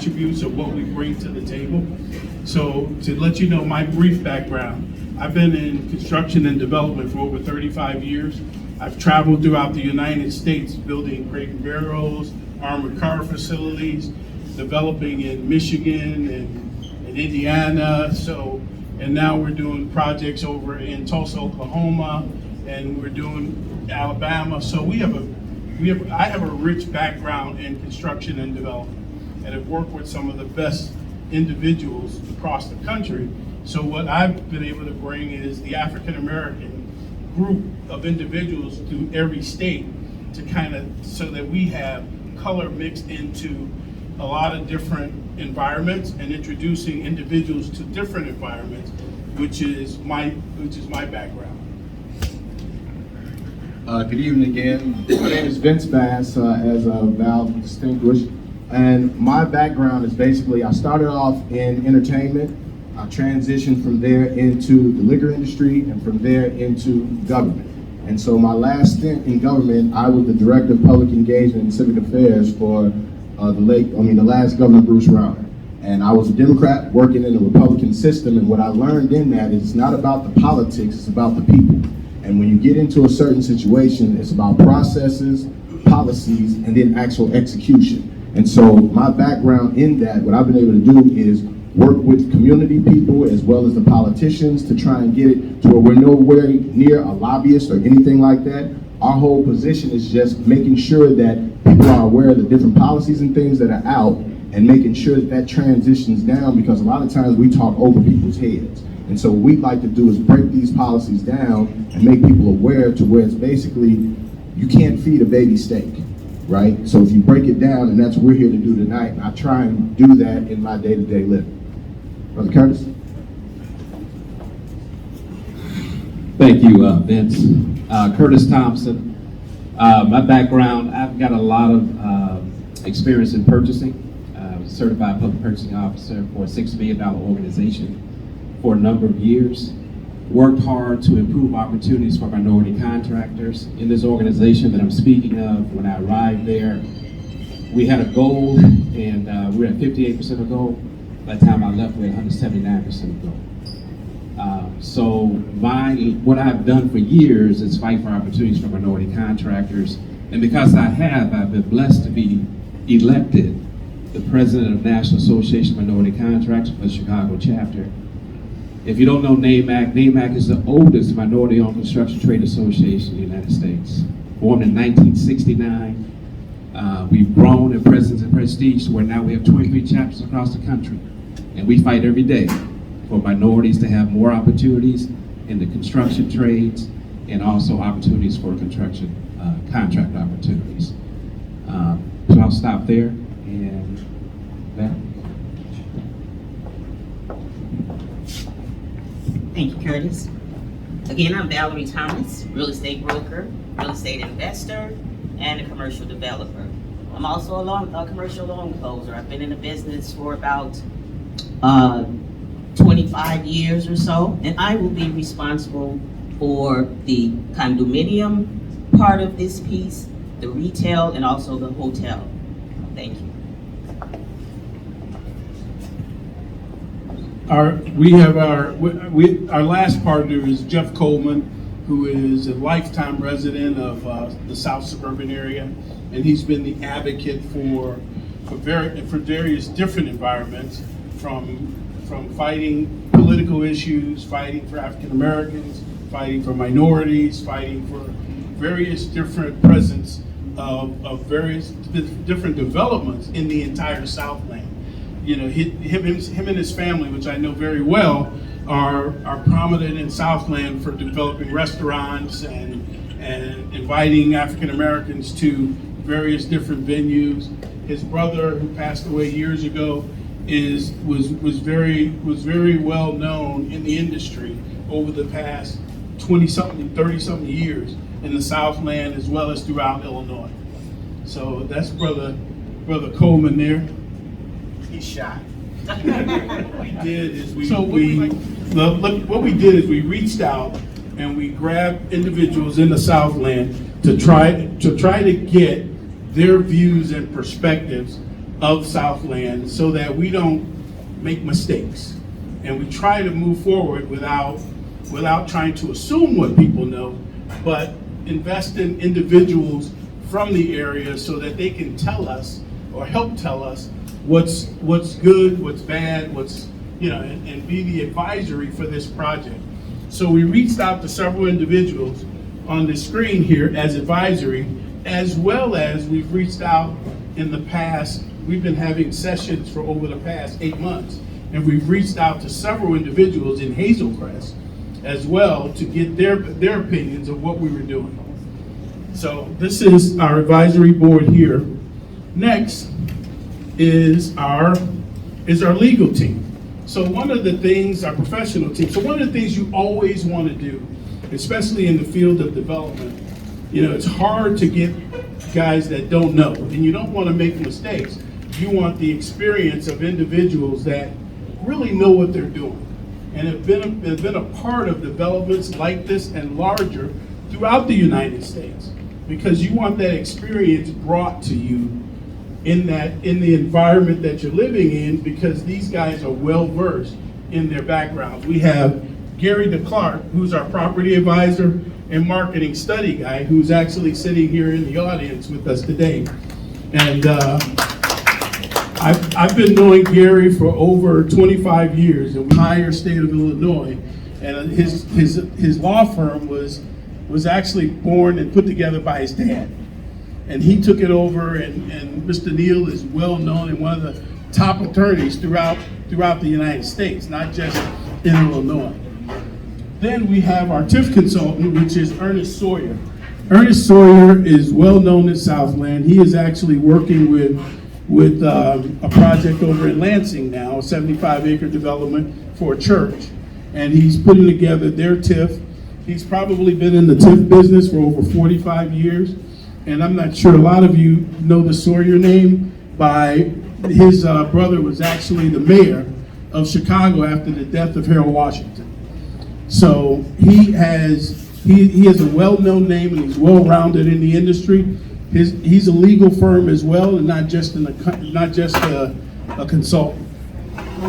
attributes of what we bring to the table. So to let you know my brief background, I've been in construction and development for over 35 years. I've traveled throughout the United States building crate and barrels, armored car facilities, developing in Michigan and Indiana. And now we're doing projects over in Tulsa, Oklahoma, and we're doing Alabama. So I have a rich background in construction and development, and have worked with some of the best individuals across the country. So what I've been able to bring is the African American group of individuals to every state to so that we have color mixed into a lot of different environments and introducing individuals to different environments, which is my background. Good evening again. My name is Vince Bass, as Val distinguished, and my background is basically I started off in entertainment. I transitioned from there into the liquor industry, and from there into government. And so my last stint in government, I was the director of public engagement and civic affairs for the last Governor Bruce Rauner. And I was a Democrat working in the Republican system, and what I learned in that is it's not about the politics, it's about the people. And when you get into a certain situation, it's about processes, policies, and then actual execution. And so my background in that, what I've been able to do is work with community people as well as the politicians to try and get it to where we're nowhere near a lobbyist or anything like that. Our whole position is just making sure that people are aware of the different policies and things that are out, and making sure that that transitions down, because a lot of times we talk over people's heads. And so what we'd like to do is break these policies down and make people aware to where it's basically, you can't feed a baby steak, right? So if you break it down, and that's what we're here to do tonight, and I try and do that in my day-to-day living. Brother Curtis? Thank you, Vince. Curtis Thompson. My background, I've got a lot of experience in purchasing. I was a certified public purchasing officer for a $6 million organization for a number of years. Worked hard to improve opportunities for minority contractors. In this organization that I'm speaking of, when I arrived there, we had a goal, and we're at 58% of goal. By the time I left, we're at 179% of goal. So what I've done for years is fight for opportunities for minority contractors. And because I've been blessed to be elected the president of National Association of Minority Contractors for the Chicago chapter. If you don't know NAACP, NAACP is the oldest minority-owned construction trade association in the United States. Formed in 1969. We've grown in presence and prestige to where now we have 23 chapters across the country. And we fight every day for minorities to have more opportunities in the construction trades, and also opportunities for construction contract opportunities. So I'll stop there, and that. Thank you, Curtis. Again, I'm Valerie Thomas, real estate broker, real estate investor, and a commercial developer. I'm also a commercial loan closer. I've been in the business for about 25 years or so, and I will be responsible for the condominium part of this piece, the retail, and also the hotel. Thank you. Our last partner is Jeff Coleman, who is a lifetime resident of the South Suburban area, and he's been the advocate for various different environments, from fighting political issues, fighting for African Americans, fighting for minorities, fighting for various different presence of various different developments in the entire Southland. You know, him and his family, which I know very well, are prominent in Southland for developing restaurants and inviting African Americans to various different venues. His brother, who passed away years ago, was very well known in the industry over the past 20-something, 30-something years in the Southland as well as throughout Illinois. So that's brother Coleman there. He's shy. What we did is we reached out and we grabbed individuals in the Southland to try to get their views and perspectives of Southland so that we don't make mistakes. And we try to move forward without trying to assume what people know, but invest in individuals from the area so that they can tell us or help tell us what's good, what's bad, and be the advisory for this project. So we reached out to several individuals on the screen here as advisory, as well as we've reached out in the past. We've been having sessions for over the past 8 months, and we've reached out to several individuals in Hazel Crest as well to get their opinions of what we were doing. So this is our advisory board here. Next is our legal team. So one of the things, our professional team, so one of the things you always want to do, especially in the field of development, it's hard to get guys that don't know, and you don't want to make mistakes. You want the experience of individuals that really know what they're doing and have been a part of developments like this and larger throughout the United States, because you want that experience brought to you in the environment that you're living in, because these guys are well versed in their backgrounds. We have Gary DeClark, who's our property advisor and marketing study guy, who's actually sitting here in the audience with us today. And I've been knowing Gary for over 25 years in the entire state of Illinois, and his law firm was actually born and put together by his dad. And he took it over, and Mr. Neal is well known and one of the top attorneys throughout the United States, not just in Illinois. Then we have our TIF consultant, which is Ernest Sawyer. Ernest Sawyer is well known in Southland. He is actually working with a project over in Lansing now, a 75-acre development for a church. And he's putting together their TIF. He's probably been in the TIF business for over 45 years. And I'm not sure a lot of you know the Sawyer name by his brother was actually the mayor of Chicago after the death of Harold Washington. So he has a well-known name, and he's well-rounded in the industry. He's a legal firm as well, and not just a consultant.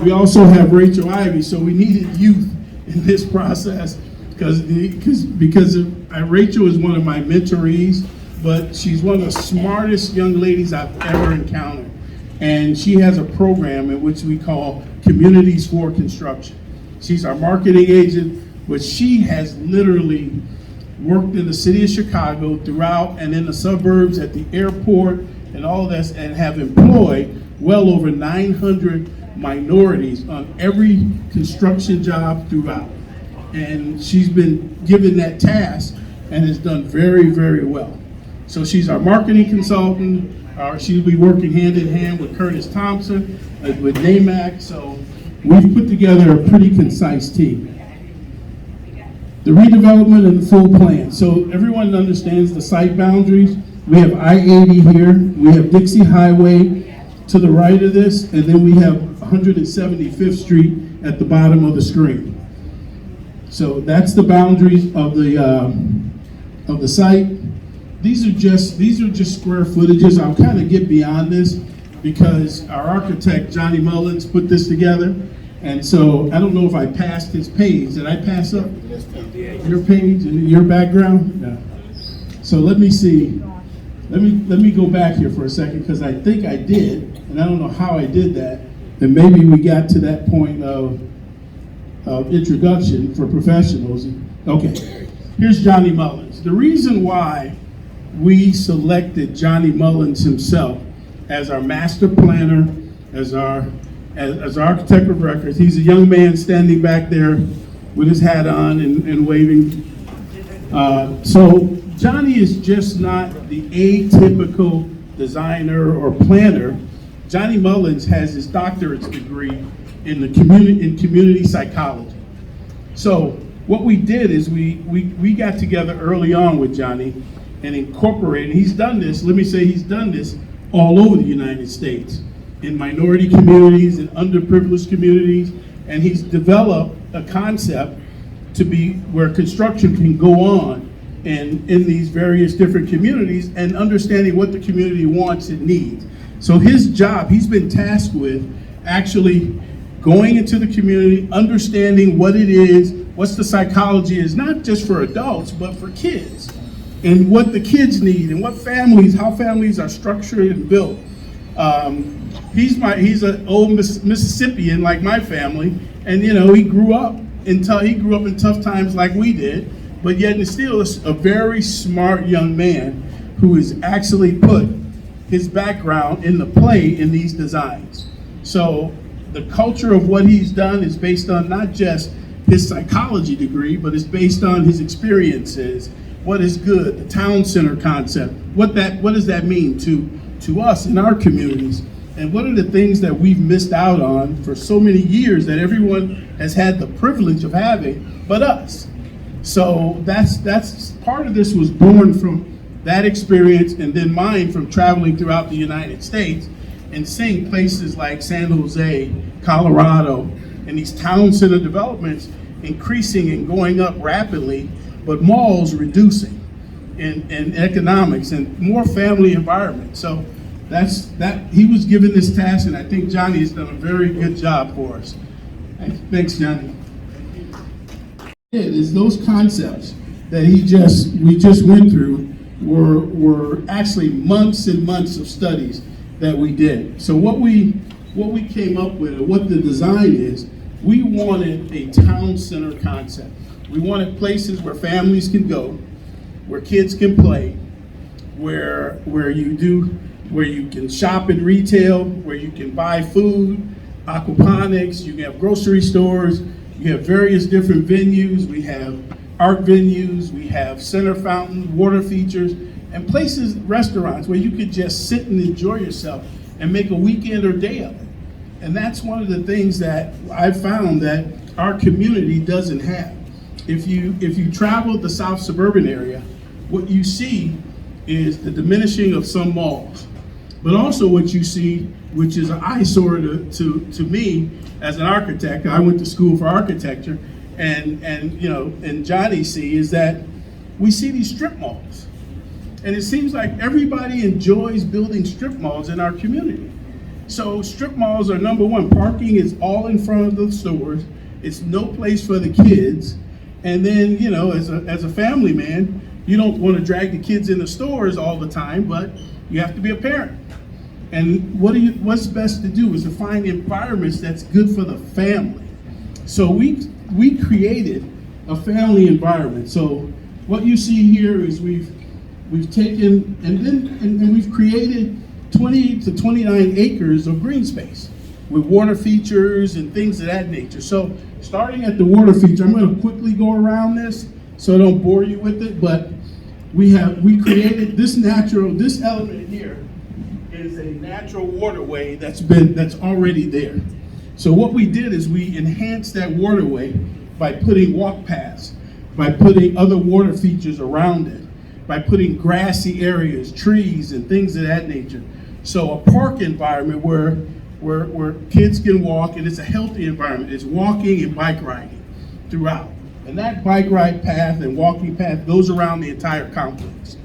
We also have Rachel Ivy. So we needed youth in this process because Rachel is one of my mentorees, but she's one of the smartest young ladies I've ever encountered. And she has a program in which we call Communities for Construction. She's our marketing agent, but she has literally worked in the city of Chicago throughout and in the suburbs at the airport and all of this, and have employed well over 900 minorities on every construction job throughout. And she's been given that task and has done very, very well. So she's our marketing consultant. She'll be working hand in hand with Curtis Thompson, with NAACP. So we've put together a pretty concise team. The redevelopment and the full plan. So everyone understands the site boundaries. We have I-80 here. We have Dixie Highway to the right of this, and then we have 175th Street at the bottom of the screen. So that's the boundaries of the site. These are just square footages. I'll kind of get beyond this because our architect, Johnny Mullins, put this together. And so I don't know if I passed his page. Did I pass up your page and your background? No. So let me see. Let me go back here for a second, because I think I did, and I don't know how I did that. And maybe we got to that point of introduction for professionals. Okay, here's Johnny Mullins. The reason why we selected Johnny Mullins himself as our master planner, as architect of records. He's a young man standing back there with his hat on and waving. So Johnny is just not the atypical designer or planner. Johnny Mullins has his doctorate degree in community psychology. So what we did is we got together early on with Johnny and incorporated. He's done this. Let me say he's done this all over the United States, in minority communities and underprivileged communities, and he's developed a concept to be where construction can go on in these various different communities and understanding what the community wants and needs. So his job, he's been tasked with actually going into the community, understanding what it is, what's the psychology is, not just for adults, but for kids, and what the kids need, and what families, how families are structured and built. He's an old Mississippian like my family, and he grew up in tough times like we did, but yet and still is a very smart young man who has actually put his background in the play in these designs. So the culture of what he's done is based on not just his psychology degree, but it's based on his experiences, what is good, the town center concept, what does that mean to us in our communities, and what are the things that we've missed out on for so many years that everyone has had the privilege of having but us. So that's part of this was born from that experience, and then mine from traveling throughout the United States and seeing places like San Jose, Colorado, and these town center developments increasing and going up rapidly, but malls reducing in economics and more family environment. So he was given this task, and I think Johnny has done a very good job for us. Thanks, Johnny. Is those concepts that we just went through were actually months and months of studies that we did. So what we came up with, or what the design is, we wanted a town center concept. We wanted places where families can go, where kids can play, where you can shop in retail, where you can buy food, aquaponics, you can have grocery stores, you have various different venues, we have art venues, we have center fountains, water features, and places, restaurants, where you could just sit and enjoy yourself and make a weekend or day of it. And that's one of the things that I've found that our community doesn't have. If you travel the South suburban area, what you see is the diminishing of some malls. But also what you see, which is an eyesore to me as an architect, I went to school for architecture, and Johnny see, is that we see these strip malls. And it seems like everybody enjoys building strip malls in our community. So strip malls are, number one, parking is all in front of the stores. It's no place for the kids. And then, as a family man, you don't want to drag the kids in the stores all the time, but you have to be a parent. And what's best to do is to find environments that's good for the family. So we created a family environment. So what you see here is we've taken and we've created 20 to 29 acres of green space with water features and things of that nature. So starting at the water feature, I'm going to quickly go around this so I don't bore you with it, but we created this element here is a natural waterway that's already there. So what we did is we enhanced that waterway by putting walk paths, by putting other water features around it, by putting grassy areas, trees, and things of that nature. So a park environment where kids can walk, and it's a healthy environment. It's walking and bike riding throughout. And that bike ride path and walking path goes around the entire complex.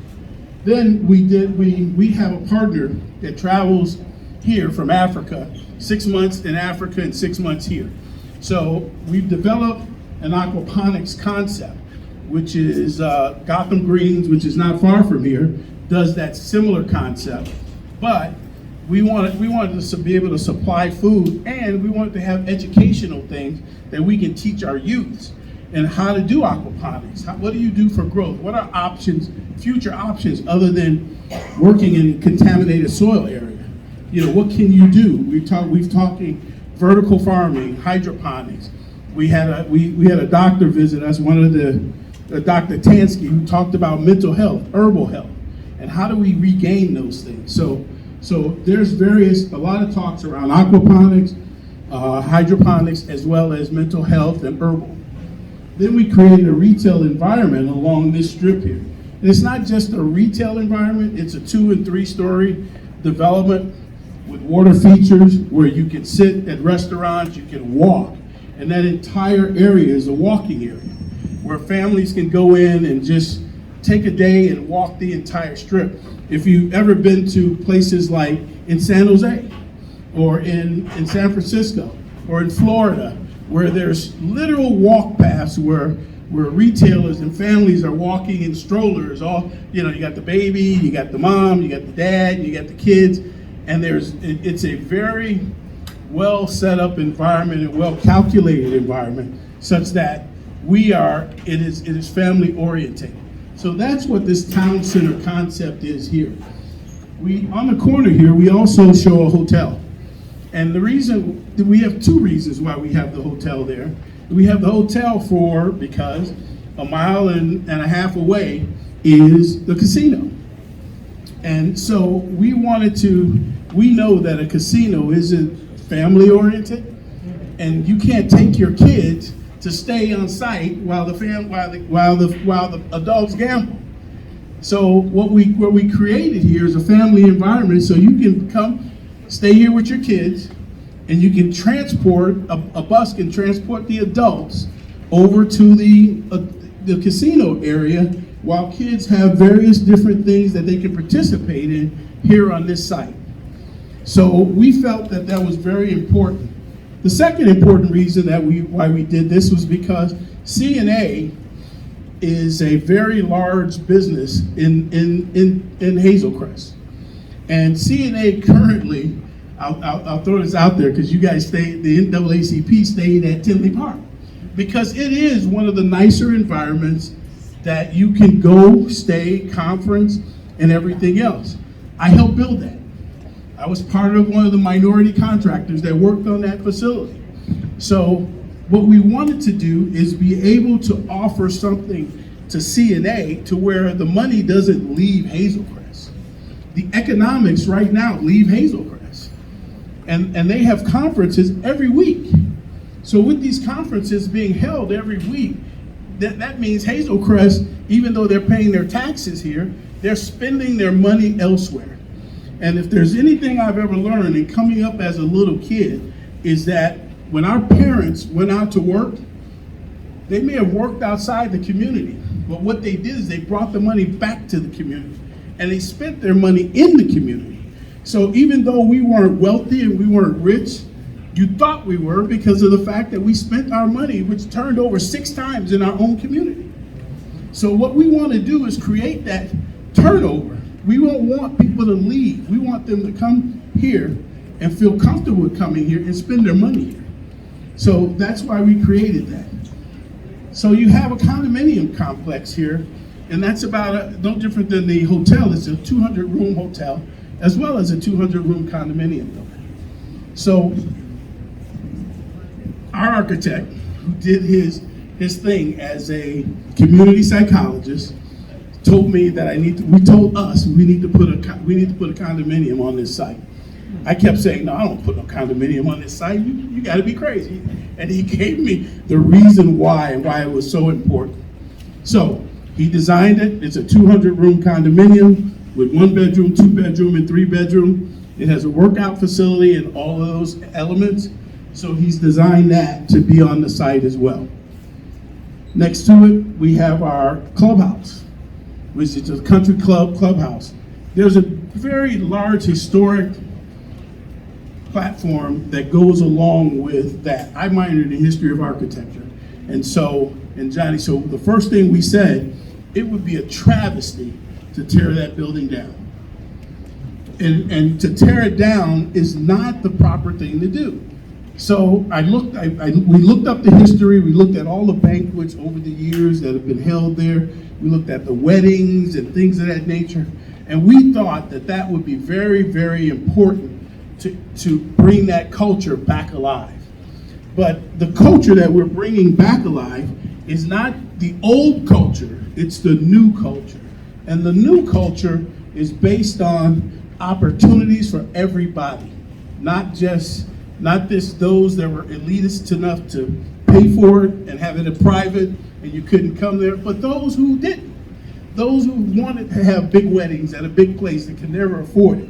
Then we have a partner that travels here from Africa, 6 months in Africa and 6 months here. So we've developed an aquaponics concept, which is Gotham Greens, which is not far from here, does that similar concept. But we wanted to be able to supply food, and we wanted to have educational things that we can teach our youths and how to do aquaponics. What do you do for growth? What are options, future options, other than working in contaminated soil area? What can you do? We've talking vertical farming, hydroponics. We had a doctor visit us, Dr. Tansky, who talked about mental health, herbal health, and how do we regain those things? So there's a lot of talks around aquaponics, hydroponics, as well as mental health and herbal. Then we created a retail environment along this strip here. And it's not just a retail environment, it's a 2 and 3 story development with water features where you can sit at restaurants, you can walk. And that entire area is a walking area where families can go in and just take a day and walk the entire strip. If you've ever been to places like in San Jose, or in San Francisco, or in Florida, where there's literal walk paths where retailers and families are walking in strollers, you got the baby, you got the mom, you got the dad, you got the kids, and it's a very well set up environment and well calculated environment, such that it is family oriented. So that's what this town center concept is here. On the corner here, we also show a hotel. And we have two reasons why we have the hotel there. We have the hotel because a mile and a half away is the casino. And so we know that a casino isn't family oriented, and you can't take your kids to stay on site while the adults gamble. So what we created here is a family environment, so you can come stay here with your kids, and you can transport, a bus can transport the adults over to the casino area, while kids have various different things that they can participate in here on this site. So we felt that was very important. The second important reason why we did this was because CNA is a very large business in Hazel Crest. And CNA currently, I'll throw this out there because you guys the NAACP stayed at Tinley Park, because it is one of the nicer environments that you can go, stay, conference, and everything else. I helped build that. I was part of one of the minority contractors that worked on that facility. So what we wanted to do is be able to offer something to CNA to where the money doesn't leave Hazel Crest. The economics right now leave Hazel Crest. And they have conferences every week. So with these conferences being held every week, that means Hazel Crest, even though they're paying their taxes here, they're spending their money elsewhere. And if there's anything I've ever learned in coming up as a little kid, is that when our parents went out to work, they may have worked outside the community, but what they did is they brought the money back to the community, and they spent their money in the community. So even though we weren't wealthy and we weren't rich, you thought we were, because of the fact that we spent our money, which turned over 6 times in our own community. So what we want to do is create that turnover. We don't want people to leave. We want them to come here and feel comfortable with coming here and spend their money here. So that's why we created that. So you have a condominium complex here, and that's about no different than the hotel. It's a 200-room hotel, as well as a 200-room condominium building. So our architect, who did his thing as a community psychologist, told me that we need to put a condominium on this site. I kept saying, no, I don't put no condominium on this site. You got to be crazy. And he gave me the reason why and why it was so important. So he designed it. It's a 200-room condominium with 1 bedroom, 2 bedroom, and 3 bedroom. It has a workout facility and all of those elements. So he's designed that to be on the site as well. Next to it, we have our clubhouse, which is a country clubhouse. There's a very large historic platform that goes along with that. I minored in history of architecture. And Johnny, so the first thing we said, it would be a travesty to tear that building down. And to tear it down is not the proper thing to do. So we looked up the history, we looked at all the banquets over the years that have been held there, we looked at the weddings and things of that nature, and we thought that would be very, very important to bring that culture back alive. But the culture that we're bringing back alive is not the old culture, it's the new culture. And the new culture is based on opportunities for everybody, not just those that were elitist enough to pay for it and have it in private and you couldn't come there, but those who didn't. Those who wanted to have big weddings at a big place that could never afford it.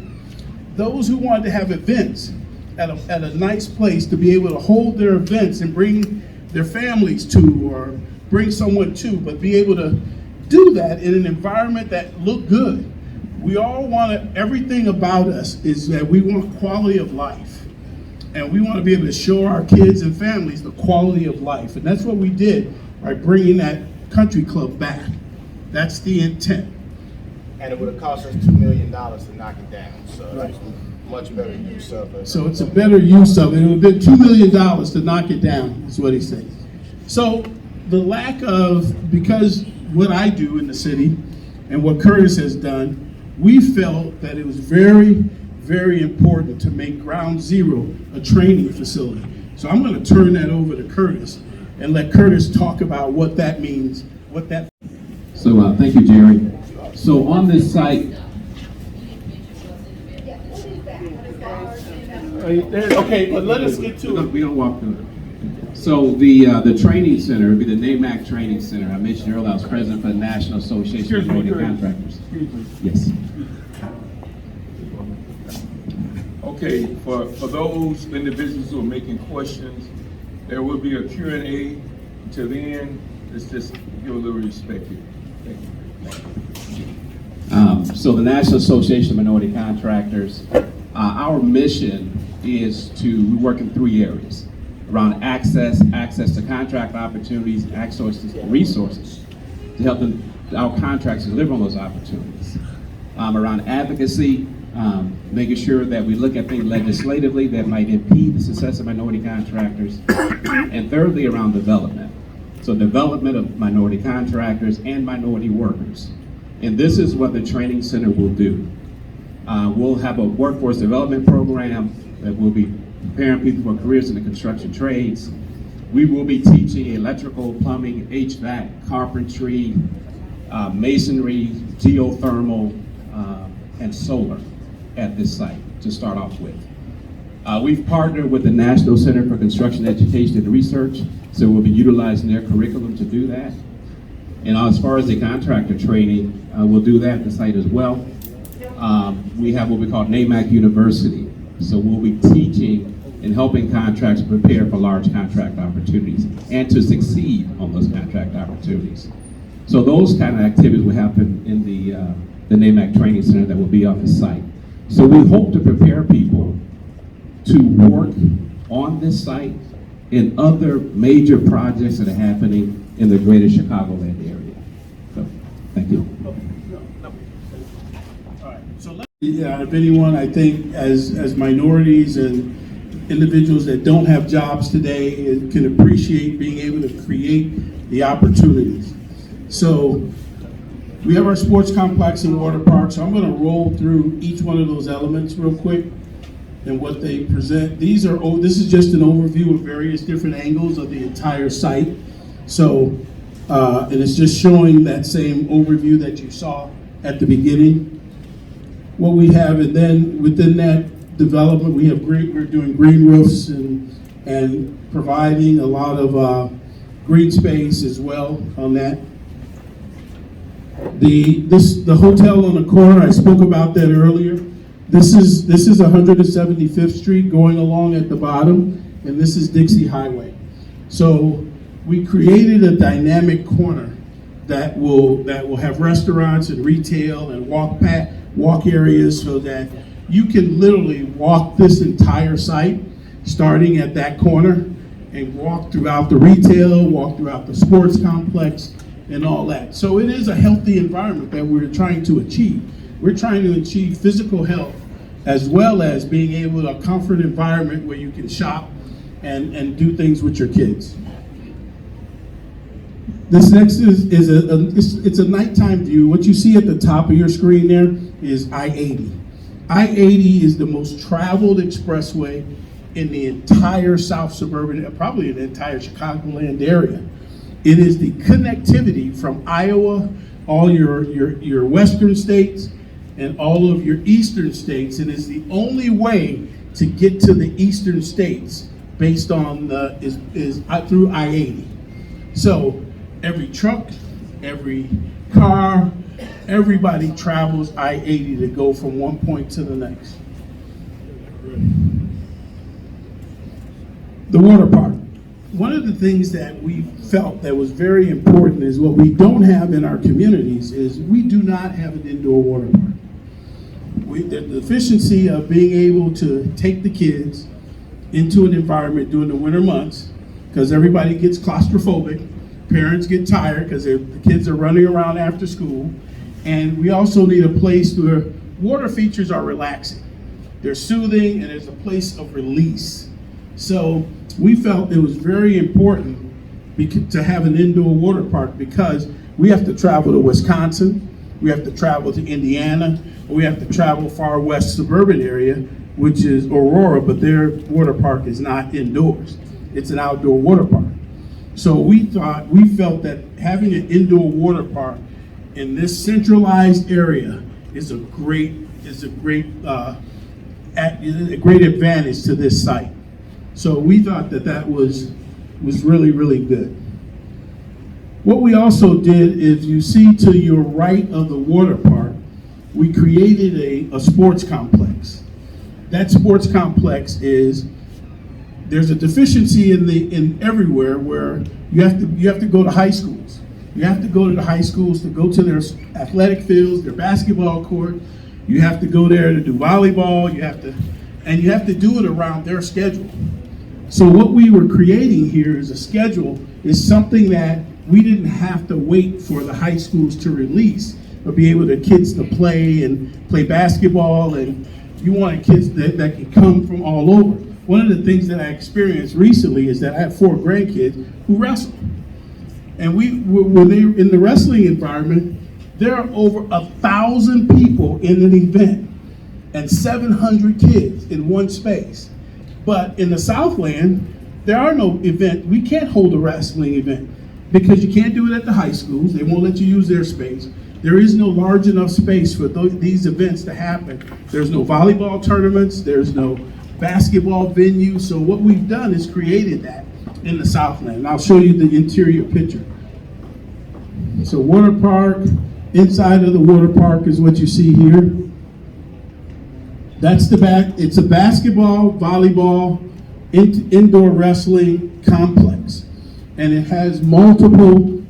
Those who wanted to have events at a nice place to be able to hold their events and bring their families to, or bring someone to, but be able to do that in an environment that looked good. We all want to, everything about us is that we want quality of life. And we want to be able to show our kids and families the quality of life. And that's what we did by bringing that country club back. That's the intent. And it would have cost us $2 million to knock it down, so Right. it's much better use of it. So it's a better use of it. It would have been $2 million to knock it down, is what he said. So the lack of, because what I do in the city and what Curtis has done, we felt that it was very, very important to make Ground Zero a training facility. So I'm going to turn that over to Curtis and let Curtis talk about what that means, what that. So thank you, Jerry. So on this site, Okay, but let us get to it. we don't walk through it. So the training center would be the NAACP Training Center. I mentioned earlier I was president for the National Association of Minority Contractors. Yes. Okay, for those individuals who are making questions, there will be a Q&A. Until then, let's just give a little respect here. Thank you. So the National Association of Minority Contractors, our mission is to work in 3 areas around access to contract opportunities, access to resources to help our contractors deliver on those opportunities. Around advocacy, making sure that we look at things legislatively that might impede the success of minority contractors. And thirdly, around development. So development of minority contractors and minority workers. And this is what the training center will do. We'll have a workforce development program that will be preparing people for careers in the construction trades. We will be teaching electrical, plumbing, HVAC, carpentry, masonry, geothermal, and solar at this site to start off with. We've partnered with the National Center for Construction Education and Research, so we'll be utilizing their curriculum to do that. And as far as the contractor training, we'll do that at the site as well. We have what we call NAACP University, so we'll be teaching and helping contractors prepare for large contract opportunities and to succeed on those contract opportunities. So those kind of activities will happen in the NAACP Training Center that will be off the site. So we hope to prepare people to work on this site in other major projects that are happening in the greater Chicagoland area. So, thank you. All right. So if anyone, I think, as minorities and individuals that don't have jobs today can appreciate being able to create the opportunities. So we have our sports complex and water park, so I'm going to roll through each one of those elements real quick and what they present. This is just an overview of various different angles of the entire site. So, and it's just showing that same overview that you saw at the beginning. What we have, and then within that development, we're doing green roofs and providing a lot of green space as well on that. The hotel on the corner, I spoke about that earlier. This is 175th Street going along at the bottom, and this is Dixie Highway. So we created a dynamic corner that will have restaurants and retail and walk areas so that you can literally walk this entire site, starting at that corner, and walk throughout the retail, walk throughout the sports complex, and all that. So it is a healthy environment that we're trying to achieve. We're trying to achieve physical health as well as being able to a comfort environment where you can shop and do things with your kids. This next it's a nighttime view. What you see at the top of your screen there is I-80. I-80 is the most traveled expressway in the entire South Suburban, probably in the entire Chicagoland area. It is the connectivity from Iowa, all your western states, and all of your eastern states. It is the only way to get to the eastern states based on is through I-80. So every truck, every car, everybody travels I-80 to go from one point to the next. The water park. one of the things that we felt that was very important is what we don't have in our communities is we do not have an indoor water park. The deficiency of being able to take the kids into an environment during the winter months, because everybody gets claustrophobic, parents get tired because the kids are running around after school, and we also need a place where water features are relaxing. They're soothing, and there's a place of release. So we felt it was very important to have an indoor water park because we have to travel to Wisconsin, we have to travel to Indiana, we have to travel far west suburban area, which is Aurora, but their water park is not indoors. It's an outdoor water park. So we felt that having an indoor water park in this centralized area is a great advantage to this site. So we thought that was really, really good. What we also did is, you see to your right of the water park, we created a sports complex. That sports complex there's a deficiency in everywhere where you have to go to high schools. You have to go to the high schools to go to their athletic fields, their basketball court. You have to go there to do volleyball. You have to do it around their schedule. So what we were creating here is a schedule, is something that we didn't have to wait for the high schools to release, but be able to kids to play basketball, and you wanted kids that can come from all over. One of the things that I experienced recently is that I have 4 grandkids who wrestle. And when they're in the wrestling environment, there are over 1,000 people in an event and 700 kids in one space. But in the Southland, there are no event. We can't hold a wrestling event because you can't do it at the high schools. They won't let you use their space. There is no large enough space for these events to happen. There's no volleyball tournaments. There's no basketball venue. So what we've done is created that in the Southland. And I'll show you the interior picture. So water park, inside of the water park is what you see here. That's the back. It's a basketball, volleyball, indoor wrestling complex. And it has multiple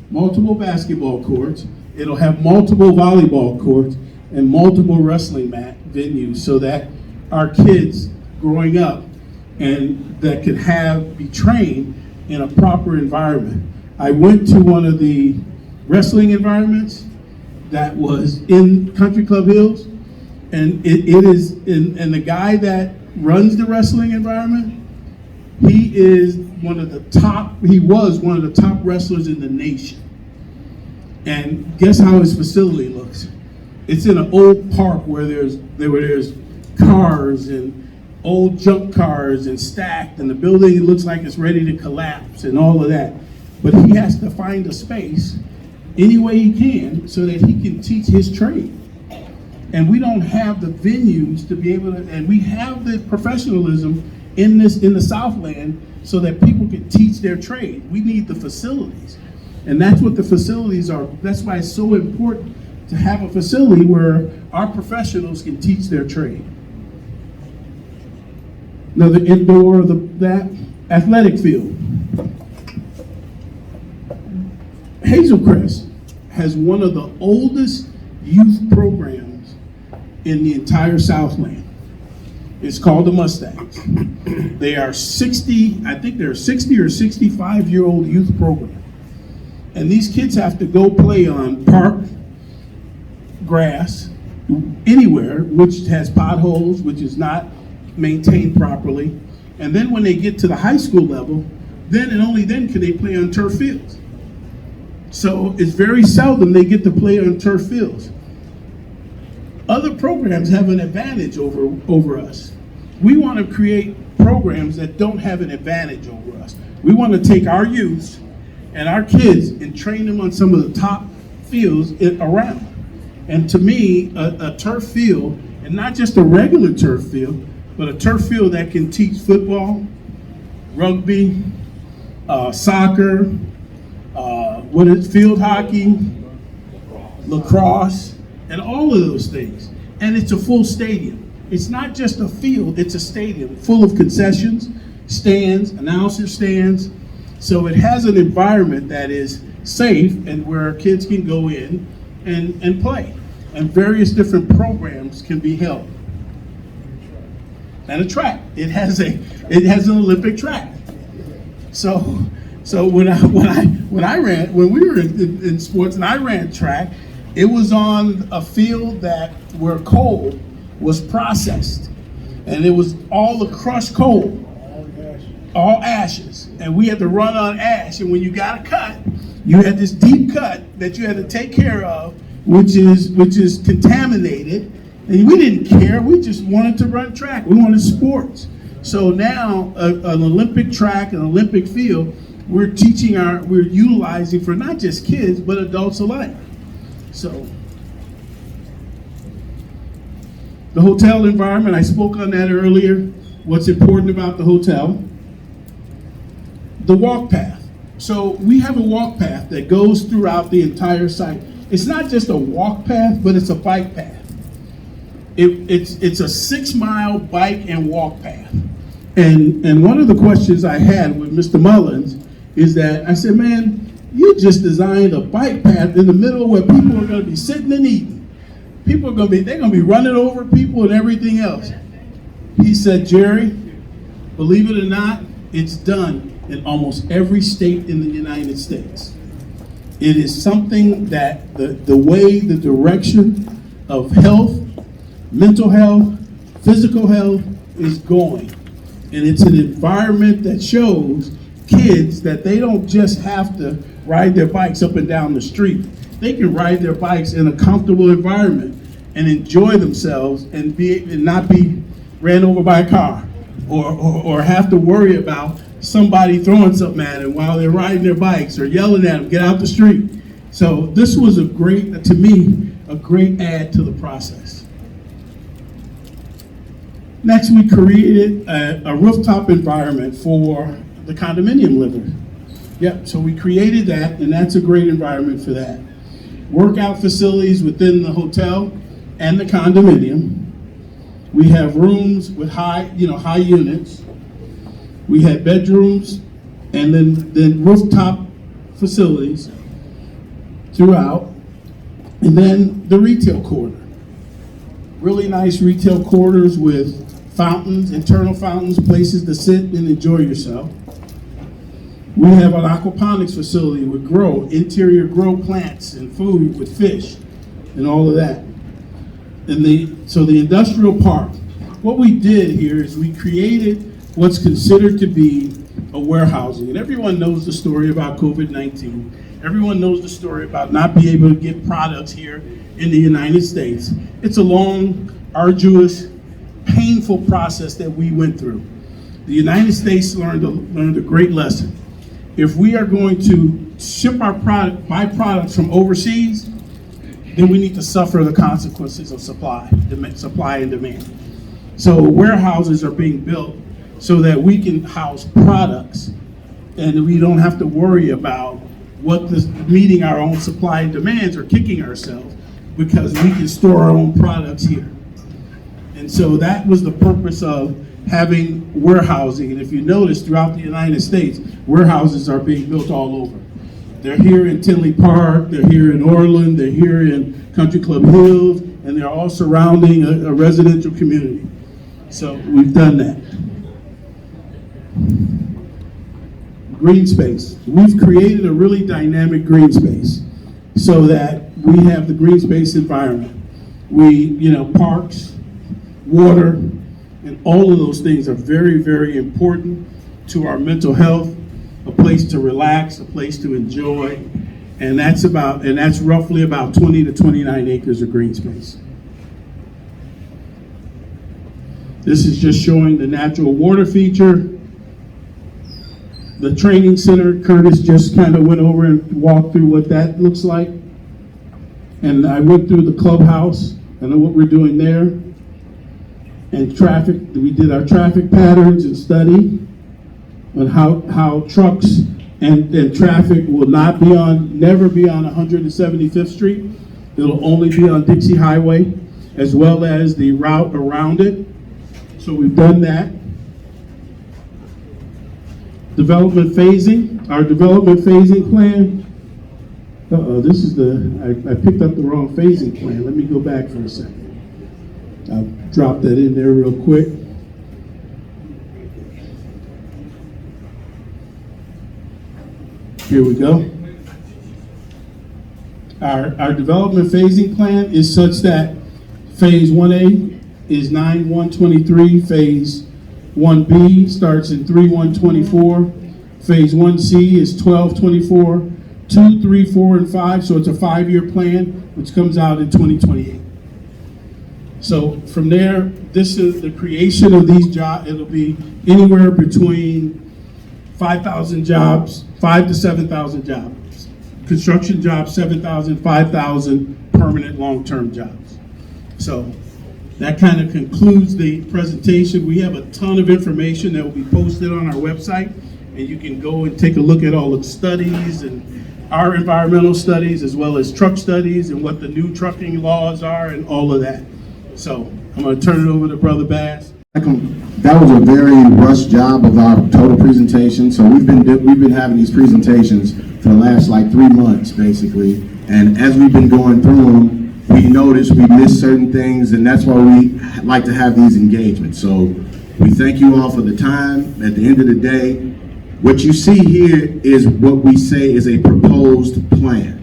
basketball courts. It'll have multiple volleyball courts and multiple wrestling mat venues so that our kids growing up and that could be trained in a proper environment. I went to one of the wrestling environments that was in Country Club Hills, and and the guy that runs the wrestling environment, he was one of the top wrestlers in the nation. And guess how his facility looks? It's in an old park where there's cars and old junk cars and stacked, and the building looks like it's ready to collapse and all of that. But he has to find a space any way he can so that he can teach his trade. And we don't have the venues to be able to, and we have the professionalism in the Southland so that people can teach their trade. We need the facilities. And that's what the facilities are. That's why it's so important to have a facility where our professionals can teach their trade. Another indoor, that athletic field. Hazel Crest has one of the oldest youth programs in the entire Southland. It's called the Mustangs. They are 60 or 65-year-old youth program. And these kids have to go play on park grass anywhere, which has potholes, which is not maintained properly. And then when they get to the high school level, then and only then can they play on turf fields. So it's very seldom they get to play on turf fields. Other programs have an advantage over us. We want to create programs that don't have an advantage over us. We want to take our youth and our kids and train them on some of the top fields around. And to me, a turf field, and not just a regular turf field, but a turf field that can teach football, rugby, soccer, field hockey, lacrosse, and all of those things. And it's a full stadium. It's not just a field, it's a stadium full of concessions, stands, announcer stands, So it has an environment that is safe and where kids can go in and play. And various different programs can be held. And a track. It has an Olympic track. So when we were in sports and I ran track, it was on a field where coal was processed, and it was all the crushed coal, all ashes, and we had to run on ash. And when you got a cut, you had this deep cut that you had to take care of, which is contaminated. And we didn't care. We just wanted to run track. We wanted sports. So now an Olympic track, an Olympic field, we're utilizing for not just kids, but adults alike. So the hotel environment, I spoke on that earlier. What's important about the hotel? The walk path. So we have a walk path that goes throughout the entire site. It's not just a walk path, but it's a bike path. It's a 6-mile bike and walk path. And one of the questions I had with Mr. Mullins is that I said, man, you just designed a bike path in the middle where people are going to be sitting and eating. They're going to be running over people and everything else. He said, Jerry, believe it or not, it's done in almost every state in the United States. It is something that the way the direction of health, mental health, physical health is going. And it's an environment that shows kids that they don't just have to ride their bikes up and down the street. They can ride their bikes in a comfortable environment and enjoy themselves and not be ran over by a car or have to worry about somebody throwing something at them while they're riding their bikes or yelling at them, get out the street. So this was to me, a great add to the process. Next, we created a rooftop environment for the condominium livers. Yep, so we created that, and that's a great environment for that. Workout facilities within the hotel and the condominium. We have rooms with high units. We had bedrooms and then rooftop facilities throughout. And then the retail quarter. Really nice retail quarters with fountains, internal fountains, places to sit and enjoy yourself. We have an aquaponics facility with interior grow plants and food with fish and all of that. And so the industrial park, what we did here is we created what's considered to be a warehousing. And everyone knows the story about COVID-19. Everyone knows the story about not being able to get products here in the United States. It's a long, arduous, painful process that we went through. The United States learned a great lesson. If we are going to ship our product, buy products from overseas, then we need to suffer the consequences of supply and demand. So warehouses are being built so that we can house products and we don't have to worry about meeting our own supply and demands or kicking ourselves, because we can store our own products here. And so that was the purpose of having warehousing. And if you notice, throughout the United States, warehouses are being built all over. They're here in Tinley Park, they're here in Orland, they're here in Country Club Hills, and they're all surrounding a residential community. So we've done that. Green space. We've created a really dynamic green space so that we have the green space environment. Parks, water, and all of those things are very, very important to our mental health, a place to relax, a place to enjoy, and that's roughly about 20 to 29 acres of green space. This is just showing the natural water feature. The training center, Curtis just kind of went over and walked through what that looks like. And I went through the clubhouse, I know what we're doing there. And traffic, we did our traffic patterns and study on how trucks and traffic will never be on 175th Street. It'll only be on Dixie Highway, as well as the route around it. So we've done that. Development phasing. Our development phasing plan. This is I picked up the wrong phasing plan. Let me go back for a second. I'll drop that in there real quick. Here we go. Our development phasing plan is such that phase 1A is 9/1/23, phase 1B starts in 3/1/24, phase 1C is 12/24, 2, 3, 4, and 5, so it's a 5-year plan, which comes out in 2028. So from there, this is the creation of these jobs. It'll be anywhere between 5,000 jobs, 5 to 7,000 jobs. Construction jobs, 7,000, 5,000 permanent long-term jobs. So that kind of concludes the presentation. We have a ton of information that will be posted on our website, and you can go and take a look at all the studies and our environmental studies, as well as truck studies and what the new trucking laws are and all of that. So I'm going to turn it over to Brother Bass. That was a very rushed job of our total presentation. So we've been having these presentations for the last like 3 months, basically. And as we've been going through them, we noticed we missed certain things, and that's why we like to have these engagements. So we thank you all for the time. At the end of the day, what you see here is what we say is a proposed plan.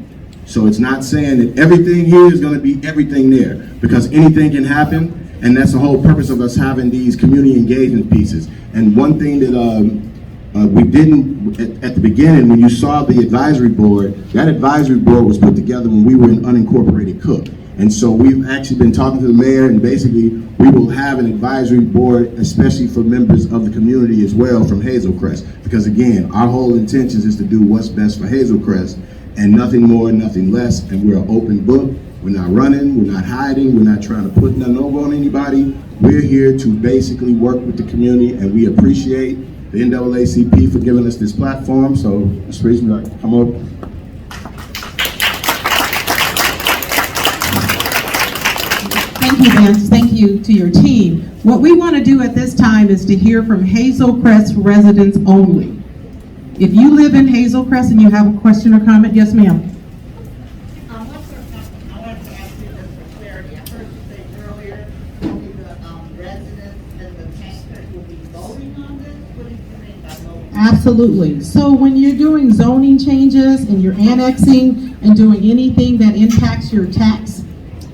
So it's not saying that everything here is going to be everything there, because anything can happen, and that's the whole purpose of us having these community engagement pieces. And one thing that we didn't, at the beginning, when you saw the advisory board, that advisory board was put together when we were in unincorporated Cook. And so we've actually been talking to the mayor, and basically we will have an advisory board, especially for members of the community as well from Hazel Crest. Because again, our whole intention is to do what's best for Hazel Crest, and nothing more, nothing less. And we're an open book. We're not running, we're not hiding, we're not trying to put nothing over on anybody. We're here to basically work with the community, and we appreciate the NAACP for giving us this platform. So, Mr. President, come over. Thank you, Vince. Thank you to your team. What we want to do at this time is to hear from Hazel Crest residents only. If you live in Hazel Crest and you have a question or comment, yes, ma'am. I wanted to ask you this for clarity. I heard you say earlier, only the residents and the taxpayers will be voting on this. What do you mean by voting? Absolutely. So when you're doing zoning changes and you're annexing and doing anything that impacts your tax,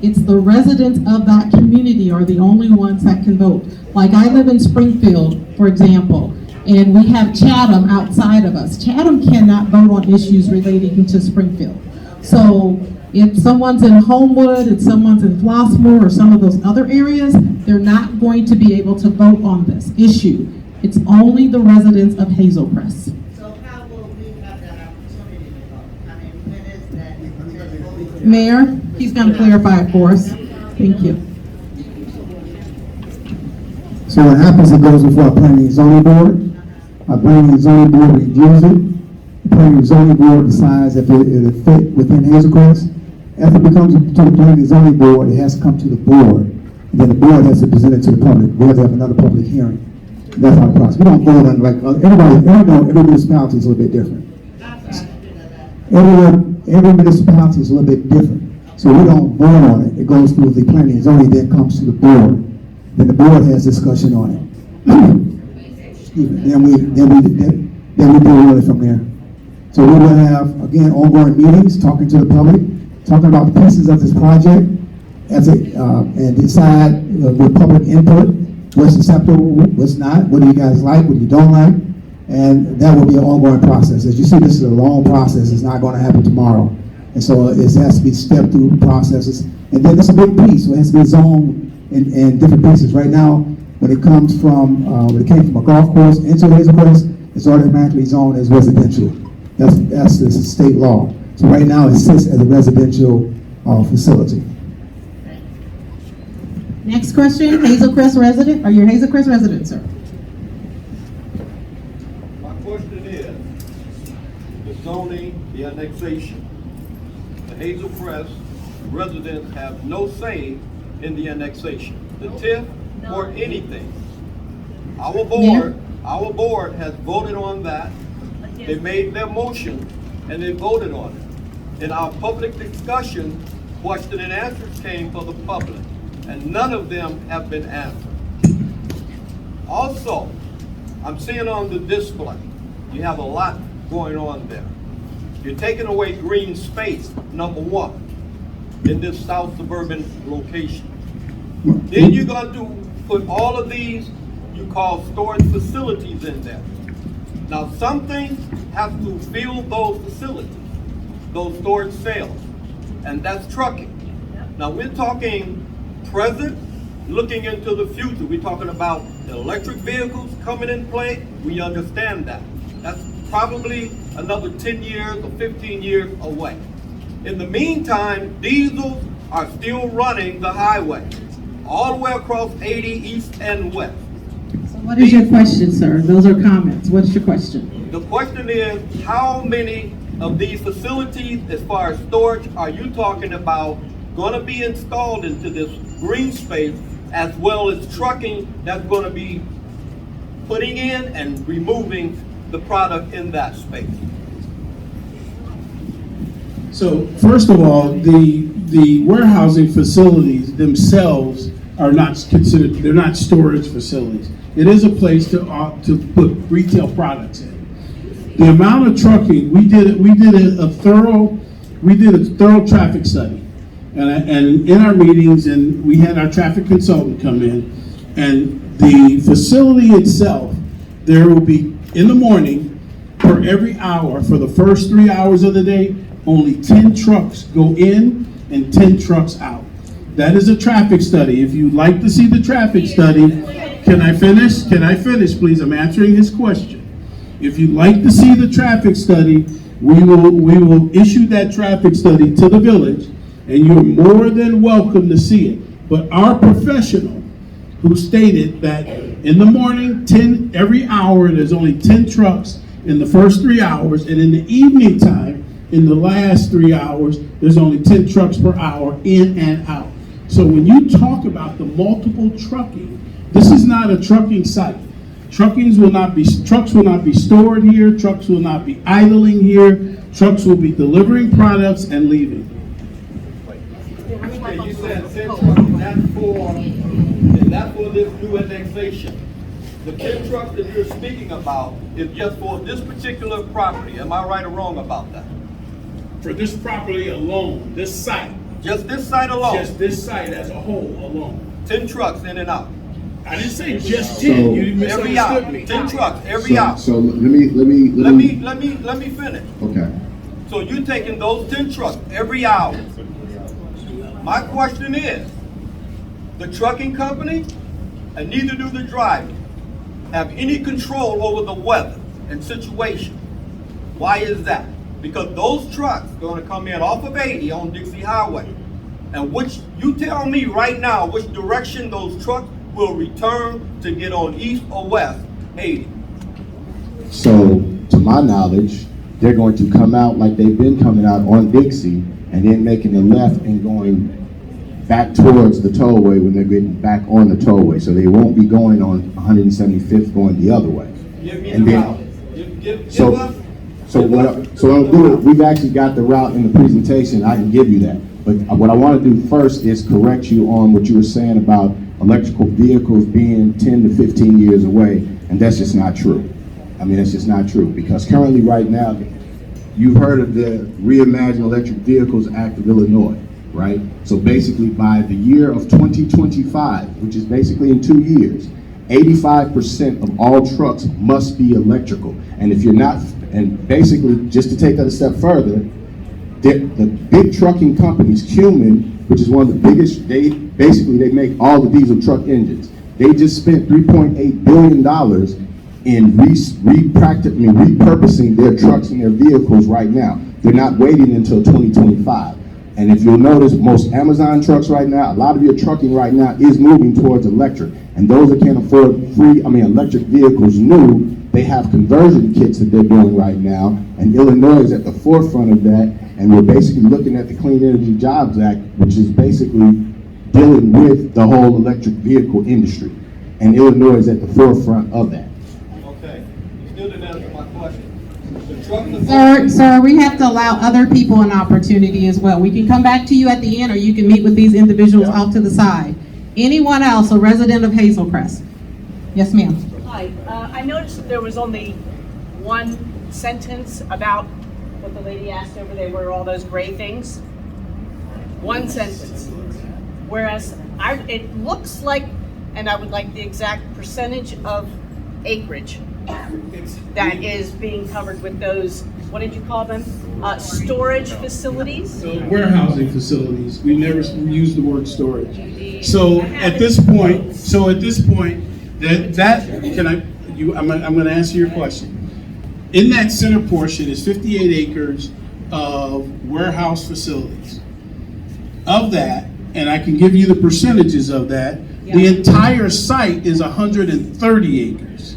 it's the residents of that community are the only ones that can vote. Like I live in Springfield, for example, and we have Chatham outside of us. Chatham cannot vote on issues relating to Springfield. So if someone's in Homewood, if someone's in Flossmoor or some of those other areas, they're not going to be able to vote on this issue. It's only the residents of Hazel Crest. So how will we have that opportunity to vote? I mean, when is that? Mayor, he's going to clarify it for us. Thank you. So what happens, it goes before our planning and zoning board. Our planning and zoning board reviews it. The planning and zoning board decides if it fit within Hazel Crest. After it comes to the planning and zoning board, it has to come to the board. And then the board has to present it to the public. We have to have another public hearing. And that's how the process. We don't vote on like every municipality is a little bit different. Every municipality is a little bit different. So we don't vote on it. It goes through the planning and zoning, then comes to the board. Then the board has discussion on it. Then we deal with it from there. So we will have, again, ongoing meetings, talking to the public, talking about the pieces of this project, and decide with public input, what's acceptable, what's not, what do you guys like, what you don't like, and that will be an ongoing process. As you see, this is a long process. It's not going to happen tomorrow. And so it has to be stepped through processes. And then it's a big piece, so it has to be zoned in different pieces. Right now, when it came from a golf course into Hazel Crest, it's automatically zoned as residential. That's the state law. So right now, it sits as a residential facility. Next question, Hazel Crest resident. Are you a Hazel Crest resident, sir? My question is, the zoning, the annexation. The Hazel Crest residents have no say in the annexation, the TIF, or anything. Our board has voted on that, They made their motion and they voted on it. In our public discussion, question and answers came for the public, and none of them have been answered. Also, I'm seeing on the display, you have a lot going on there. You're taking away green space, number one, in this south suburban location. Then you're going to put all of these, you call storage facilities in there. Now, some things have to fill those facilities, those storage cells, and that's trucking. Now, we're talking present, looking into the future. We're talking about electric vehicles coming in play. We understand that. That's probably another 10 years or 15 years away. In the meantime, diesels are still running the highway, all the way across 80 east and west. So what is your question, sir? Those are comments. What's your question? The question is, how many of these facilities, as far as storage, are you talking about going to be installed into this green space, as well as trucking that's going to be putting in and removing the product in that space? So first of all, the warehousing facilities themselves are not considered, they're not storage facilities. It is a place to put retail products in. The amount of trucking, we did a thorough traffic study. And in our meetings, and we had our traffic consultant come in, and the facility itself, there will be, in the morning, for every hour, for the first 3 hours of the day, only 10 trucks go in and 10 trucks out. That is a traffic study. If you'd like to see the traffic study, can I finish? Can I finish, please? I'm answering his question. If you'd like to see the traffic study, we will issue that traffic study to the village, and you're more than welcome to see it. But our professional, who stated that in the morning, 10 every hour, there's only 10 trucks in the first 3 hours, and in the evening time, in the last 3 hours, there's only 10 trucks per hour in and out. So when you talk about the multiple trucking, this is not a trucking site. Trucks will not be stored here. Trucks will not be idling here. Trucks will be delivering products and leaving. Okay, you said 10 trucks, is that for this new annexation? The 10 trucks that you're speaking about is just for this particular property. Am I right or wrong about that? For this property alone, this site, Just this site alone? just this site as a whole alone. 10 trucks in and out? I didn't say just 10. You Every hour, misunderstood me. 10 trucks, every hour. So let me finish. Okay. So you're taking those 10 trucks every hour. My question is, the trucking company, and neither do the driver, have any control over the weather and situation. Why is that? Because those trucks are going to come in off of 80 on Dixie Highway. And you tell me right now which direction those trucks will return to get on east or west 80. So, to my knowledge, they're going to come out like they've been coming out on Dixie and then making the left and going back towards the tollway when they're getting back on the tollway. So they won't be going on 175th going the other way. Give me And the then- route. Give So- us. So what I'll do, we've actually got the route in the presentation, I can give you that. But what I want to do first is correct you on what you were saying about electrical vehicles being 10 to 15 years away, and that's just not true. I mean, that's just not true, because currently right now, you've heard of the Reimagine Electric Vehicles Act of Illinois, right? So basically by the year of 2025, which is basically in 2 years, 85% of all trucks must be electrical. And if you're not, and basically, just to take that a step further, the big trucking companies, Calumet, which is one of the biggest, they make all the diesel truck engines. They just spent $3.8 billion in repurposing their trucks and their vehicles right now. They're not waiting until 2025. And if you'll notice, most Amazon trucks right now, a lot of your trucking right now is moving towards electric. And those that can't afford electric vehicles new, they have conversion kits that they're doing right now. And Illinois is at the forefront of that. And we're basically looking at the Clean Energy Jobs Act, which is basically dealing with the whole electric vehicle industry. And Illinois is at the forefront of that. Okay, you still didn't answer my question. The Sir, we have to allow other people an opportunity as well. We can come back to you at the end, or you can meet with these individuals off to the side. Anyone else, a resident of Hazel Crest? Yes, ma'am. Hi, I noticed that there was only one sentence about what the lady asked over there, were all those gray things. One sentence. Whereas it looks like, and I would like the exact percentage of acreage that is being covered with those, what did you call them? Storage facilities? So warehousing facilities, we never use the word storage. So at this point, I'm gonna answer your question. In that center portion is 58 acres of warehouse facilities. Of that, and I can give you the percentages of that, the entire site is 130 acres.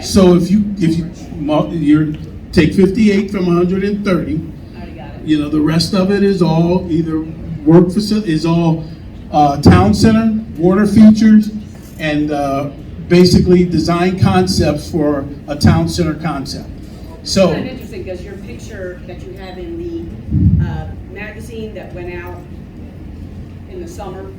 So if you take 58 from 130, the rest of it is all either work facility, is all town center, water features, and basically design concepts for a town center concept. So It's interesting because your picture that you have in the magazine that went out in the summer,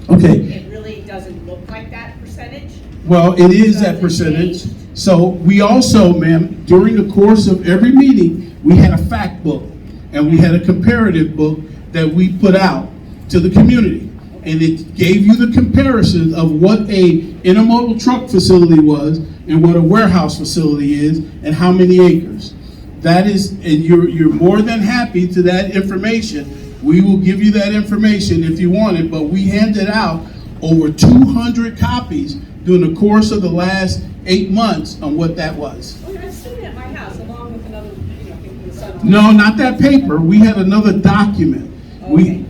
okay, it really doesn't look like that percentage. well, it is that percentage. So we also, ma'am, during the course of every meeting, we had a fact book and we had a comparative book that we put out to the community. And it gave you the comparison of what a intermodal truck facility was and what a warehouse facility is and how many acres. That is, and you're more than happy to that information. We will give you that information if you want it, but we handed out over 200 copies during the course of the last 8 months on what that was. Well, I'm sitting at my house along with another, thinking the sun. No, not that paper. We had another document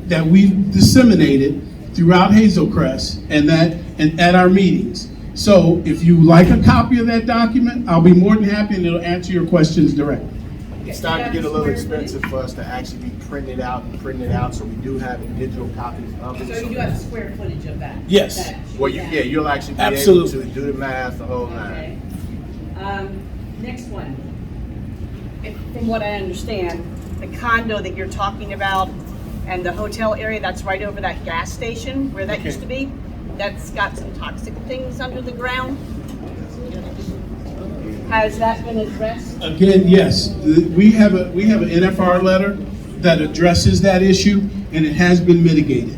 that we disseminated throughout Hazel Crest and at our meetings. So if you like a copy of that document, I'll be more than happy and it'll answer your questions directly. It's starting to get a little expensive for us to actually be printing it out, so we do have digital copies of it. So you do have square footage of that? Yes. Well, you'll actually be Absolutely. able to do the math, the whole Okay. nine. Next one. From what I understand, the condo that you're talking about and the hotel area that's right over that gas station where that used to be, that's got some toxic things under the ground. Has that been addressed? Again, yes, we have an NFR letter that addresses that issue and it has been mitigated.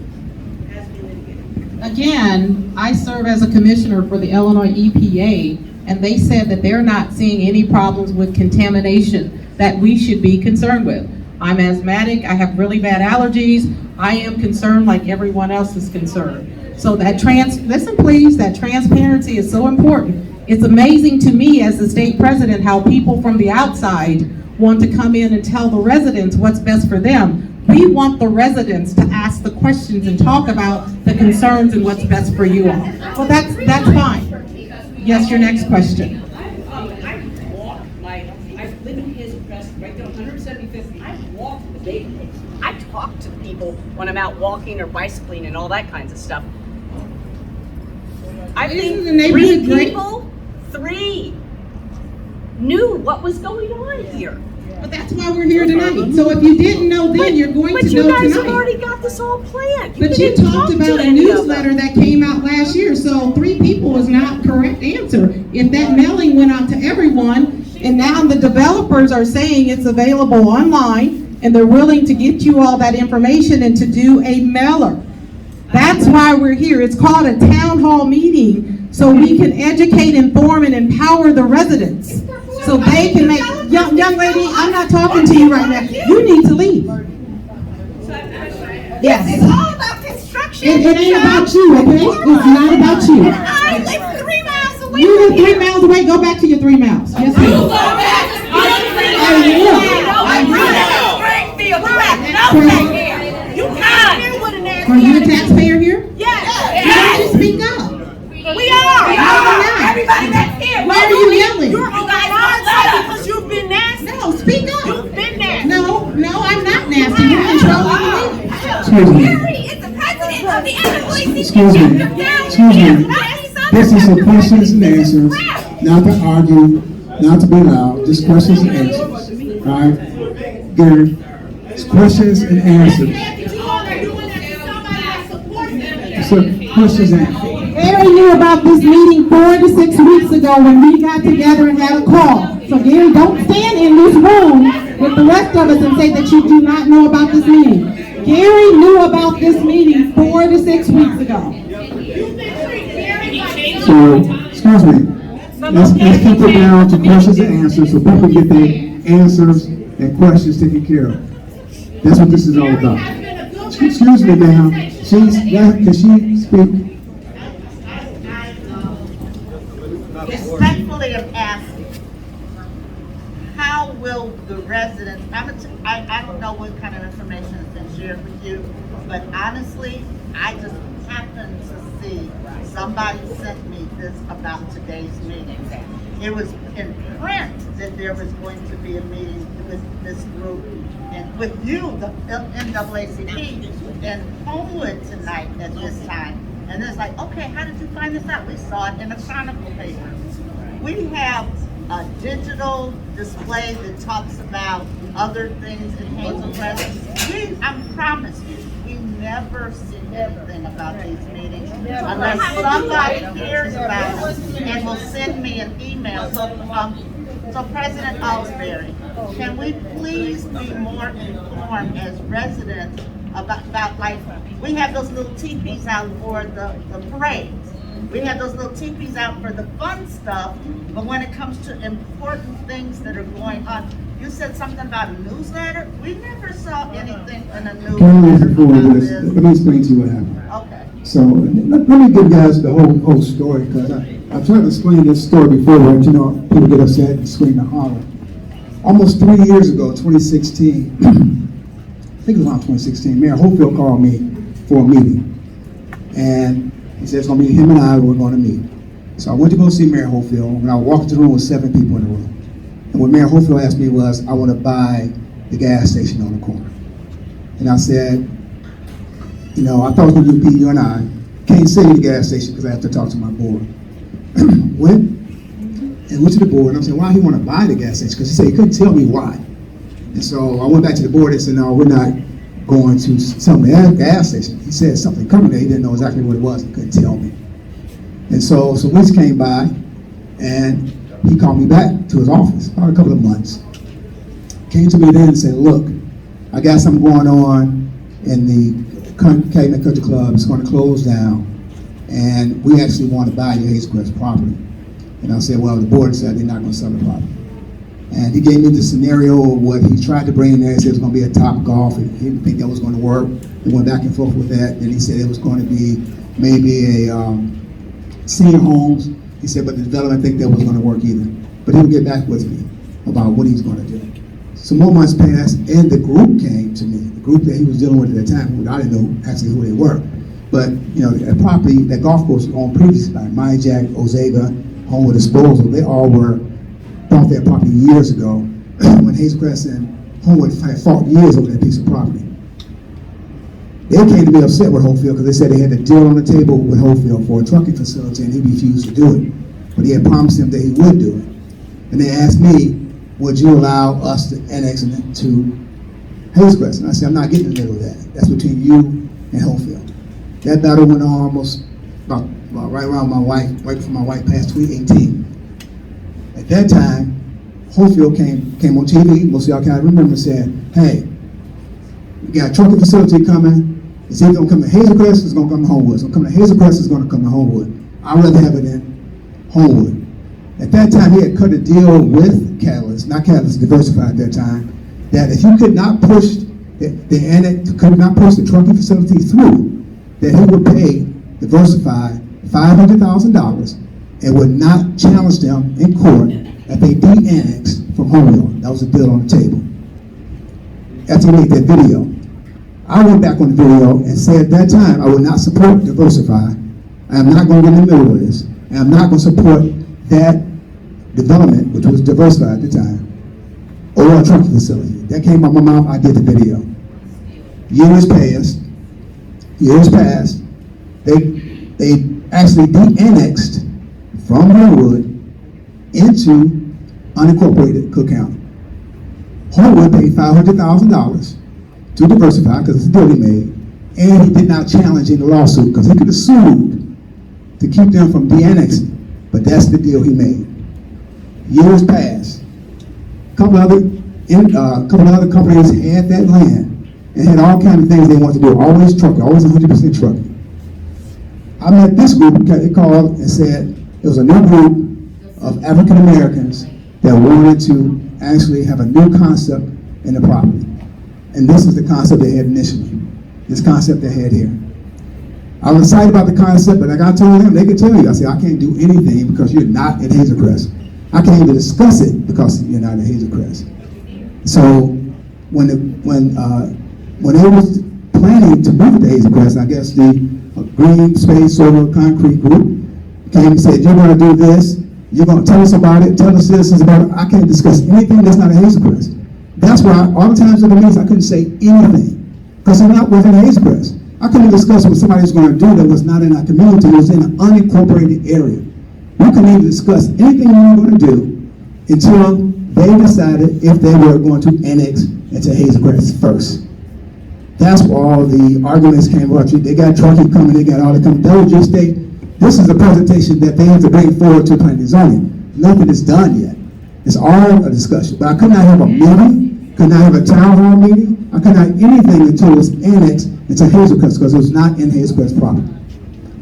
Has been mitigated. Again, I serve as a commissioner for the Illinois EPA, and they said that they're not seeing any problems with contamination that we should be concerned with. I'm asthmatic, I have really bad allergies, I am concerned like everyone else is concerned. So listen please, that transparency is so important. It's amazing to me as the state president how people from the outside want to come in and tell the residents what's best for them. We want the residents to ask the questions and talk about the concerns and what's best for you all. Well, that's fine. Yes, your next question. I live in Hazel Crest, right there on 175th. I walk the neighborhood. I talk to people when I'm out walking or bicycling and all that kinds of stuff. I think three knew what was going on here. But that's why we're here tonight. So if you didn't know then, you're going to know But tonight. you guys have already got this all planned. But you talked about a newsletter that came out last year, so 3 people is not correct answer. If that mailing went out to everyone, and now the developers are saying it's available online, and they're willing to get you all that information and to do a mailer. That's why we're here. It's called a town hall meeting, so we can educate, inform, and empower the residents. So they can make, young lady, I'm not talking to you right now. You need to leave. Yes. It's all about construction. It ain't about you, okay? It's not about you. I live 3 miles away. You live 3 miles away, go back to your 3 miles. Yes, ma'am. You can't. Are you a taxpayer here? Yes. Why don't you speak up? We are. Everybody that's here. Why are you yelling? You guys are upset because you've been nasty. No, speak up. You've been nasty. No, I'm not nasty. You're controlling the meeting. Excuse me. Gary is the president of the NAACP. Excuse me. Excuse me. This is for questions and answers, not to argue not to be loud, just questions and answers. All right, Gary, it's questions and answers. So questions and answers. Gary knew about this meeting 4 to 6 weeks ago when we got together and had a call. So Gary, don't stand in this room with the rest of us and say that you do not know about this meeting. Gary knew about this meeting 4 to 6 weeks ago. So, excuse me, let's keep it down to questions and answers so people get their answers and questions taken care of. That's what this is all about. Excuse me, ma'am, can she speak? Respectfully, I'm asking, how will the residents, I don't know what kind of information has been shared with you, but honestly, I just happened to see somebody sent me this about today's meeting. It was in print that there was going to be a meeting with this group and with you, the NAACP, in Homewood tonight at this time. And it's like, okay, how did you find this out? We saw it in the Chronicle paper. We have a digital display that talks about other things in Hazel Crest. I promise you, we never see anything about these meetings unless somebody hears about it and will send me an email. So President Ellsbury, can we please be more informed as residents about like, we have those little teepees out for the parades. We have those little teepees out for the fun stuff, but when it comes to important things that are going on, you said something about a newsletter? We never saw anything in a newsletter about this. Let me explain to you what happened. Okay. So let me give you guys the whole story, because I've tried to explain this story before, but you know, people get upset and scream and holler. Almost 3 years ago, 2016, I think it was around 2016, Mayor Hopefield called me for a meeting. And he said it's going to be him and I, we're going to meet. So I went to go see Mayor Hopefield. When I walked into the room with 7 people in the room. And what Mayor Hopefield asked me was, I want to buy the gas station on the corner. And I said, you know, I thought it was going to be you and I. Can't say the gas station because I have to talk to my board. Went to the board, and I'm saying, why he want to buy the gas station? Because he said he couldn't tell me why. And so I went back to the board and said, no, we're not going to some gas station. He said something coming there. He didn't know exactly what it was. He couldn't tell me. And so weeks came by, and he called me back to his office, probably a couple of months. Came to me then and said, look, I got something going on in the Calumet Country Club. It's going to close down, and we actually want to buy your Hazel Crest property. And I said, well, the board said they're not going to sell the property. And he gave me the scenario of what he tried to bring in there. He said it was going to be a Top Golf. He didn't think that was going to work. We went back and forth with that. And he said it was going to be maybe a senior homes. He said, but the development didn't think that was going to work either. But he would get back with me about what he was going to do. Some more months passed, and the group came to me. The group that he was dealing with at the time, I didn't know actually who they were. But, you know, that property, that golf course was owned previously by My Jack, Ozega, Homewood Disposal. They all bought that property years ago when Hazel Crest and Homewood had fought years over that piece of property. They came to be upset with Hopefield because they said they had a deal on the table with Hopefield for a trucking facility, and he refused to do it. But he had promised them that he would do it. And they asked me, would you allow us to annex it to Hazel Crest? And I said, I'm not getting in the middle of that. That's between you and Hopefield. That battle went on almost about right around my wife, right before my wife passed, 2018. At that time, Hopefield came on TV, most of y'all kind of remember, said, hey, we got a trucking facility coming. It's either going to come to Hazel Crest or it's going to come to Homewood. It's going to come to Hazel Crest, it's going to come to Homewood. I'd rather have it in Homewood. At that time, he had cut a deal with Catalyst, not Catalyst, Diversified at that time, that if you could not push the trucking facility through, that he would pay Diversified $500,000 and would not challenge them in court if they de-annexed from Homewood. That was a deal on the table. After we made that video, I went back on the video and said at that time I would not support Diversified. I am not going to get in the middle of this. And I'm not going to support that development, which was Diversified at the time, or a trucking facility. That came out of my mouth, I did the video. Years passed, they actually de-annexed from Homewood into unincorporated Cook County. Homewood paid $500,000 to diversify because it's a deal he made, and he did not challenge in the lawsuit because he could have sued to keep them from de-annexing, but that's the deal he made. Years passed. A couple other companies had that land and had all kinds of things they wanted to do, always trucking, always 100% trucking. I met this group, they called and said it was a new group of African Americans that wanted to actually have a new concept in the property. And this is the concept they had initially, this concept they had here. I was excited about the concept, but like I told them, they could tell you, I said, I can't do anything because you're not at Hazel Crest. I can't even discuss it because you're not at Hazel Crest. So when they was planning to move it to Hazel Crest, I guess the Green Space Solar Concrete Group came and said, you're going to do this, you're going to tell us about it, tell the citizens about it. I can't discuss anything that's not at Hazel Crest. That's why all the times at the meetings I couldn't say anything because it's not within Hazel Crest. I couldn't discuss what somebody was going to do that was not in our community, it was in an unincorporated area. We couldn't even discuss anything we were going to do until they decided if they were going to annex into Hazel Crest first. That's where all the arguments came up. They got trucking coming, they got all the coming. That was just this is a presentation that they have to bring forward to planning and zoning. Nothing is done yet. It's all a discussion. But I could not have a meeting, could not have a town hall meeting, I could not have anything until it was annexed into Hazel Crest because it was not in Hazel Crest property.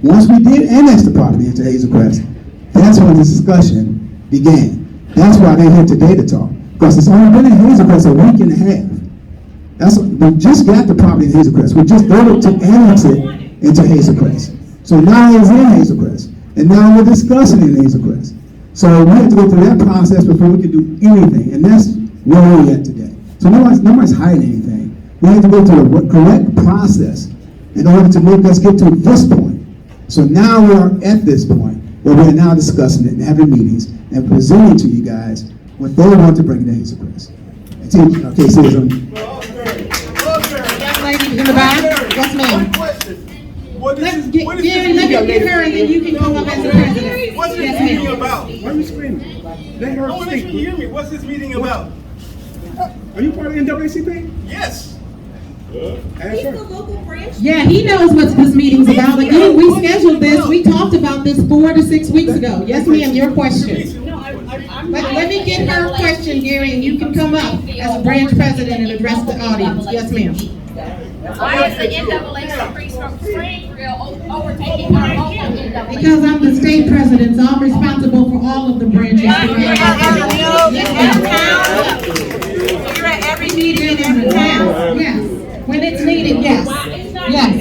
Once we did annex the property into Hazel Crest, that's when the discussion began. That's why they're here today to talk. Because it's only been in Hazel Crest a week and a half. We just got the property in Hazel Crest. We just voted to annex it into Hazel Crest. So now it's in Hazel Crest. And now we're discussing it in Hazel Crest. So we have to go through that process before we can do anything. And that's where we're at today. So nobody's hiding anything. We have to go through the correct process in order to make us get to this point. So now we're at this point where we're now discussing it and having meetings and presenting to you guys what they want to bring to Hazel Crest. Okay, citizen. Young lady in the back. Yes, ma'am. Gary, let me get her and then you can come up as the president. What's this Yes, meeting ma'am. about? Why are you screaming? Let her No one speak. can hear me. What's this meeting about? Are you part of the NAACP? Yes. Ask her. Yeah, he knows what this meeting's about. Again, we scheduled this. We talked about this 4 to 6 weeks ago. Yes, ma'am, your question. Let me get her question, Gary, and you can come up as a branch president and address the audience. Yes, ma'am. Why is the NAACP from Springfield overtaking our local NAACP? Because I'm the state president, so I'm responsible for all of the branches. You're at every meeting in every town. Yes, when it's needed, yes. Yes,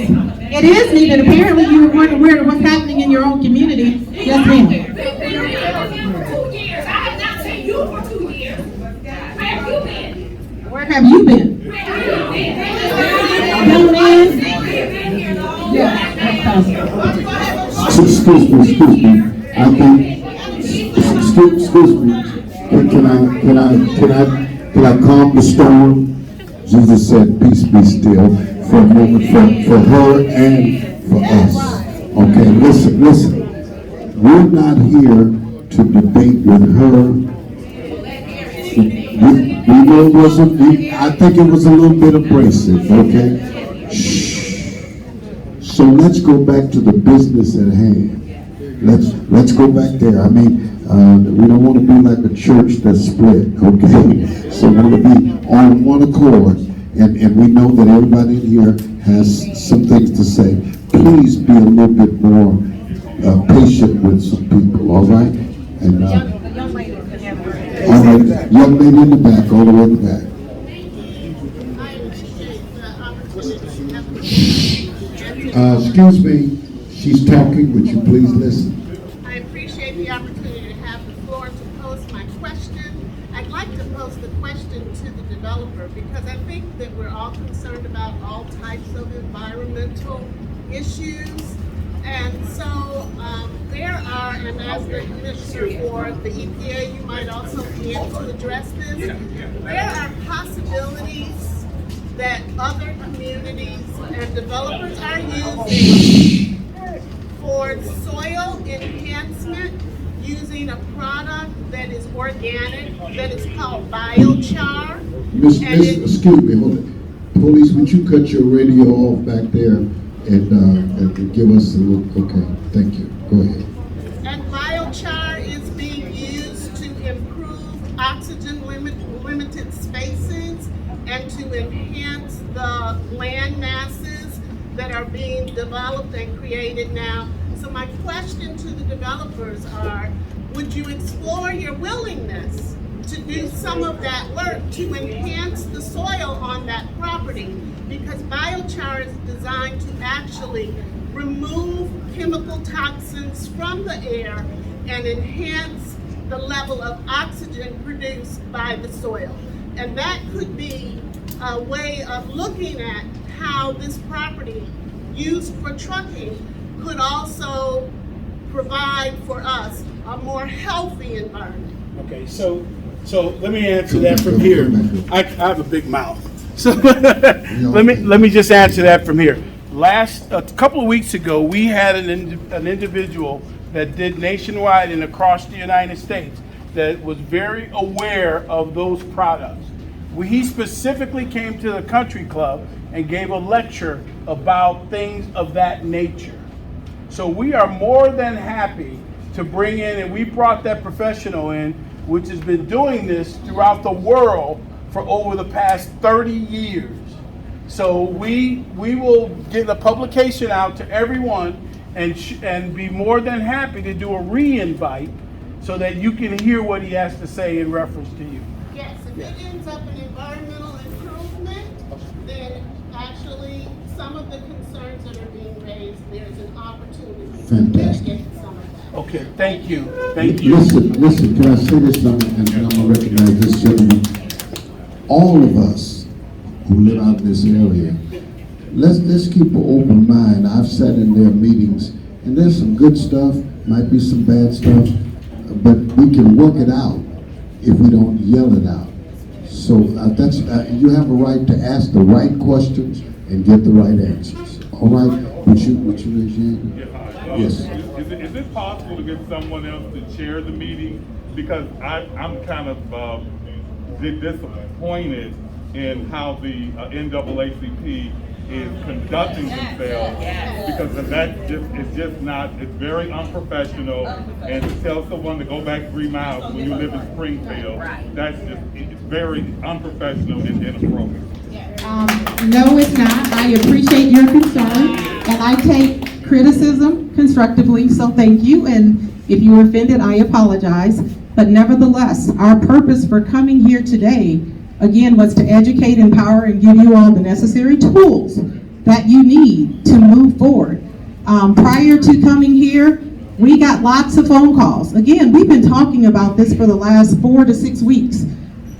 it is needed. Apparently you were aware of what's happening in your own community. Yes, ma'am. We've been for 2 years. I have not seen you for 2 years. Where have you been? Where have you been? Where have you been? Young man. Excuse me. I think. Excuse me. Can I calm the storm? Jesus said, "Peace be still," for a moment, for her and for us. Okay, listen. We're not here to debate with her. We know it wasn't. I think it was a little bit abrasive. Okay. Shh. So let's go back to the business at hand. Let's go back there. I mean, we don't want to be like a church that's split, okay? So we want to be on one accord, and we know that everybody in here has some things to say. Please be a little bit more patient with some people, all right? And all right, young lady in the back, all the way in the back. Excuse me, she's talking, would you please listen? I appreciate the opportunity to have the floor to pose my question. I'd like to pose the question to the developer because I think that we're all concerned about all types of environmental issues. And so there are, and as the commissioner for the EPA, you might also be able to address this. There are possibilities that other communities and developers are using for soil enhancement using a product that is organic, that is called biochar. Excuse me, hold it. Police, would you cut your radio off back there and give us a little, okay, thank you, go ahead. And biochar is being used to improve oxygen limited spaces and to enhance the land masses that are being developed and created now. So my question to the developers are, would you explore your willingness to do some of that work to enhance the soil on that property? Because biochar is designed to actually remove chemical toxins from the air and enhance the level of oxygen produced by the soil. And that could be a way of looking at how this property used for trucking could also provide for us a more healthy environment. Okay, so let me answer that from here. I have a big mouth. So let me just answer that from here. A couple of weeks ago, we had an individual that did nationwide and across the United States that was very aware of those products. He specifically came to the country club and gave a lecture about things of that nature. So we are more than happy to bring in, and we brought that professional in, which has been doing this throughout the world for over the past 30 years. So we will get a publication out to everyone and be more than happy to do a re-invite so that you can hear what he has to say in reference to you. Yes, if it ends up an environmental improvement, then actually some of the concerns that are being raised, there's an opportunity to mitigate some of that. Okay, thank you. Thank you. Listen, can I say this, and I'm gonna recognize this gentleman. All of us who live out in this area, let's keep an open mind. I've sat in their meetings, and there's some good stuff, might be some bad stuff, but we can work it out if we don't yell it out. So that's you have a right to ask the right questions and get the right answers. All right? Would you raise your hand? Yes. Is it possible to get someone else to chair the meeting? Because I'm kind of disappointed in how the NAACP is conducting themselves, because it's just not, it's very unprofessional. And to tell someone to go back 3 miles when you live in Springfield, it's very unprofessional and inappropriate. No, it's not. I appreciate your concern, and I take criticism constructively, so thank you. And if you were offended, I apologize. But nevertheless, our purpose for coming here today, again, was to educate, empower, and give you all the necessary tools that you need to move forward. Prior to coming here, we got lots of phone calls. Again, we've been talking about this for the last 4 to 6 weeks.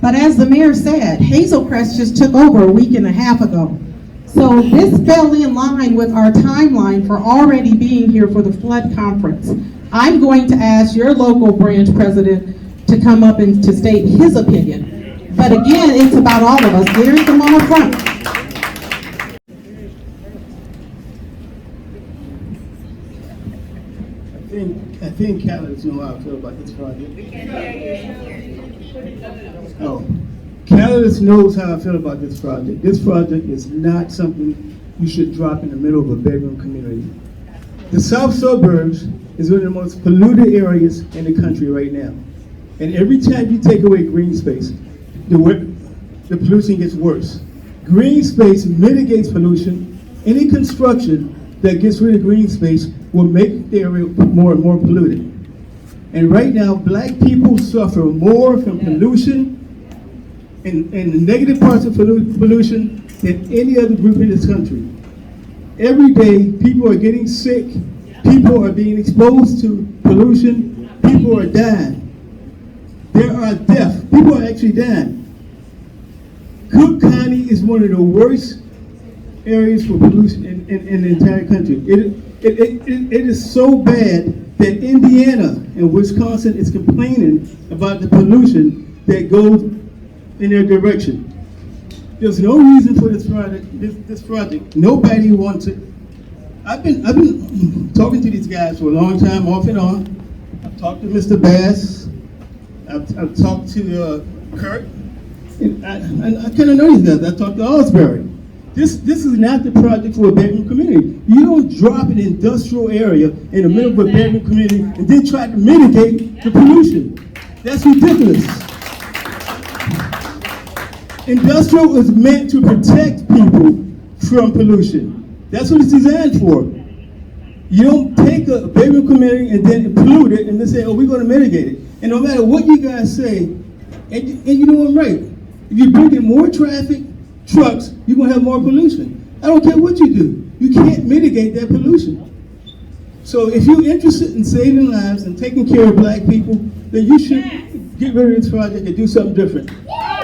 But as the mayor said, Hazel Crest just took over a week and a half ago. So this fell in line with our timeline for already being here for the flood conference. I'm going to ask your local branch president to come up and to state his opinion. But again, it's about all of us. There's the one up front. I think candidates know how I feel about this project. Oh, candidates knows how I feel about this project. This project is not something you should drop in the middle of a bedroom community. The south suburbs is one of the most polluted areas in the country right now. And every time you take away green space, the pollution gets worse. Green space mitigates pollution. Any construction that gets rid of green space will make the area more and more polluted. And right now, black people suffer more from pollution and the negative parts of pollution than any other group in this country. Every day, people are getting sick. People are being exposed to pollution. People are dying. There are deaths. People are actually dying. Cook County is one of the worst areas for pollution in the entire country. It is so bad that Indiana and Wisconsin is complaining about the pollution that goes in their direction. There's no reason for this project. Nobody wants it. I've been talking to these guys for a long time, off and on. talked to Mr. Bass, I've talked to Kurt, and I kind of know these guys. I talked to Osbury. This is not the project for a bedroom community. You don't drop an industrial area in the middle of a bedroom community and then try to mitigate the pollution. That's ridiculous. Industrial is meant to protect people from pollution. That's what it's designed for. You don't take a bedroom community and then pollute it and then say, oh, we're going to mitigate it. And no matter what you guys say, and you know I'm right, if you bring in more traffic, trucks, you're going to have more pollution. I don't care what you do. You can't mitigate that pollution. So if you're interested in saving lives and taking care of black people, then you should get rid of this project and do something different.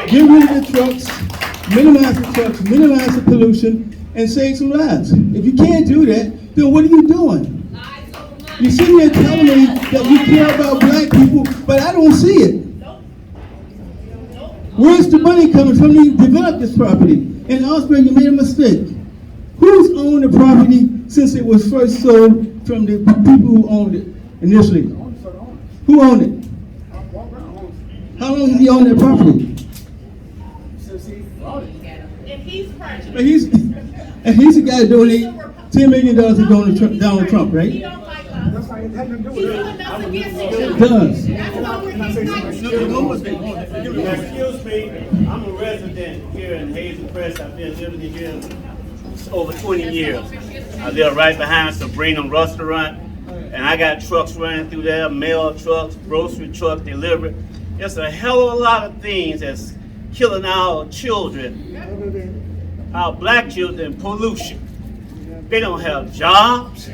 Get rid of the trucks, minimize the pollution, and save some lives. If you can't do that, then what are you doing? You're sitting there telling me that you care about black people, but I don't see it. Where's the money coming from to develop this property? And Osbury, you made a mistake. Who's owned the property since it was first sold from the people who owned it initially? Who owned it? How long has he owned that property? And he's prejudiced. But he's the guy donating $10 million to Donald Trump, right? He don't like us. He's doing us against each It other. does. That's why we're Excuse me, I'm a resident here in Hazel Crest. I've been living here over 20 years. I live right behind Sabrina Restaurant, and I got trucks running through there, mail trucks, grocery truck delivery. It's a hell of a lot of things that's killing our children, our black children, pollution. They don't have jobs.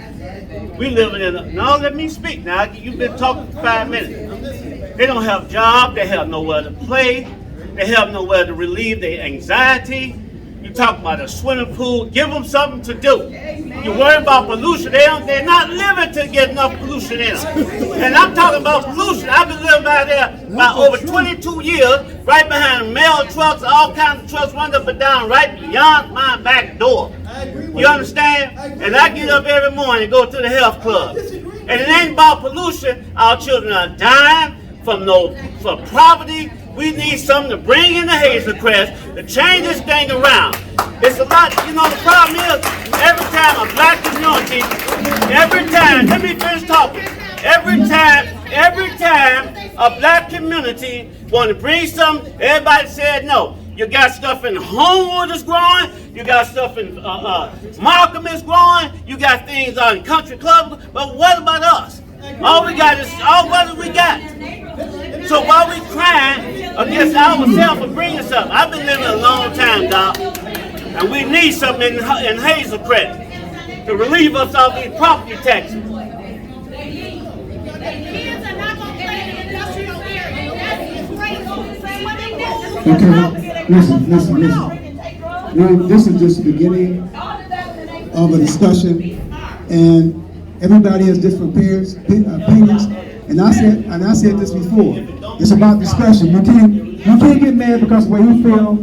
We living in a, no, let me speak now. You've been talking for 5 minutes. They don't have jobs. They have nowhere to play. They have nowhere to relieve their anxiety. You talk about a swimming pool. Give them something to do. You worry about pollution. They're not living to get enough pollution in them. And I'm talking about pollution. I've been living by there by over 22 years, right behind mail trucks, all kinds of trucks running up and down right beyond my back door. You understand? And I get up every morning and go to the health club. And it ain't about pollution. Our children are dying from poverty. We need something to bring in the Hazel Crest to change this thing around. It's a lot, you know, the problem is, every time a black community, let me finish talking. Every time a black community want to bring something, everybody said no. You got stuff in Homewood is growing. You got stuff in Markham is growing. You got things on country clubs. But what about us? All we got is what we got. So while we crying against ourselves for bringing something, I've been living a long time, Doc, and we need something in Hazel Crest to relieve us of these property taxes. Kids are not going to play in the industrial area. That's crazy. Okay, listen. This is just the beginning of a discussion, and everybody has different opinions. And I said this before. It's about discussion. You can't get mad because of the way you feel.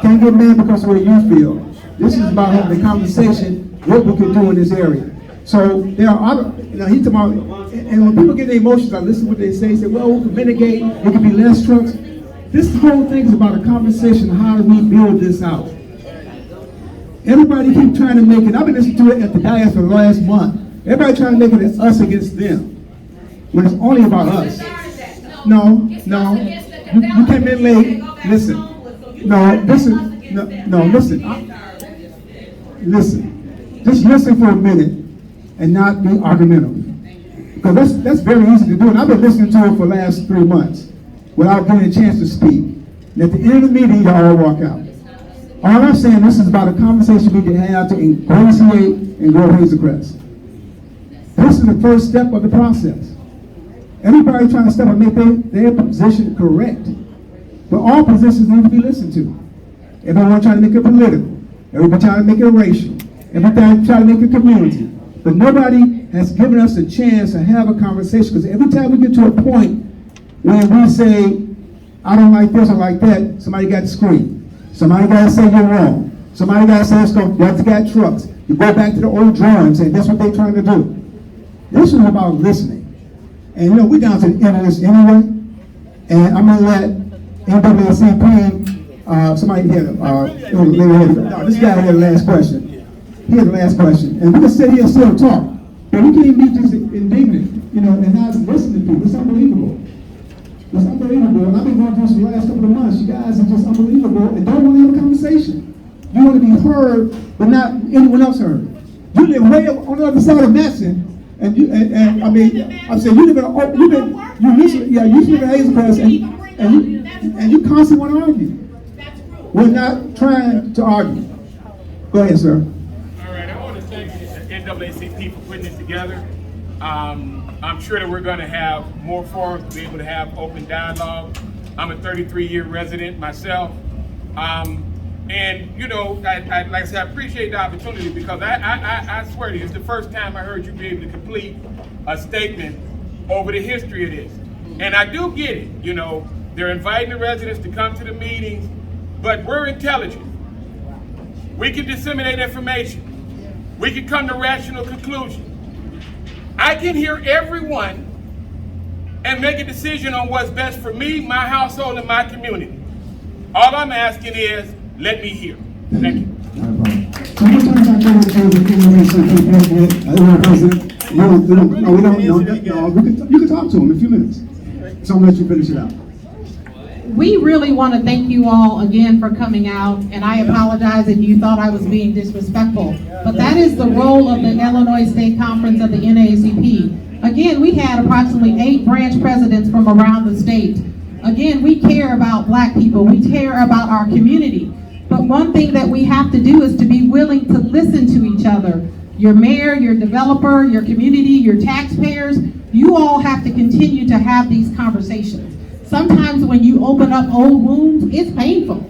Can't get mad because of the way you feel. This is about having a conversation. What we can do in this area. So there are other. He's talking about, and when people get their emotions, I listen to what they say. Say, well, we can mitigate. There can be less trucks. This whole thing is about a conversation. How do we build this out? Everybody keep trying to make it. I've been listening to it at the Dias for the last month. Everybody trying to make it us against them. When it's only about us. No. You came in late. Listen. Listen. Just listen for a minute and not be argumentative. Because that's very easy to do. And I've been listening to it for the last 3 months without getting a chance to speak. And at the end of the meeting, y'all all walk out. All I'm saying, this is about a conversation we can have to ingratiate and grow Hazel Crest. This is the first step of the process. Everybody trying to step up and make their position correct. But all positions need to be listened to. Everyone trying to make it political. Everybody trying to make it racial. Everybody trying to make it community. But nobody has given us a chance to have a conversation. Because every time we get to a point where we say, I don't like this or like that, somebody got to scream. Somebody got to say you're wrong. Somebody got to say it's going to got trucks. You go back to the old drawings and that's what they're trying to do. This is about listening. And we're down to the end of this anyway. And I'm gonna let NAACP, somebody here, this guy here, the last question. He had the last question. And we can sit here and still talk, but we can't even be just indignant, and not listen to people. It's unbelievable. It's unbelievable. And I've been going through this for the last couple of months. You guys are just unbelievable and don't want to have a conversation. You want to be heard, but not anyone else heard. You live way on the other side of Madison, and I'm saying you live in Hazel Crest, and you constantly want to argue. We're not trying to argue. Go ahead, sir. All right, I want to thank the NAACP for putting this together. I'm sure that we're going to have more forums to be able to have open dialogue. I'm a 33-year resident myself. And, like I said, I appreciate the opportunity because I swear to you, it's the first time I heard you be able to complete a statement over the history of this. And I do get it, they're inviting the residents to come to the meetings, but we're intelligent. We can disseminate information. We can come to rational conclusions. I can hear everyone and make a decision on what's best for me, my household, and my community. All I'm asking is, let me hear. Thank you. You can talk to him in a few minutes. So I'm gonna let you finish it out. We really want to thank you all again for coming out, and I apologize if you thought I was being disrespectful, but that is the role of the Illinois State Conference of the NAACP. Again, we had approximately 8 branch presidents from around the state. Again, we care about Black people, we care about our community, but one thing that we have to do is to be willing to listen to each other. Your mayor, your developer, your community, your taxpayers, you all have to continue to have these conversations. Sometimes when you open up old wounds, it's painful.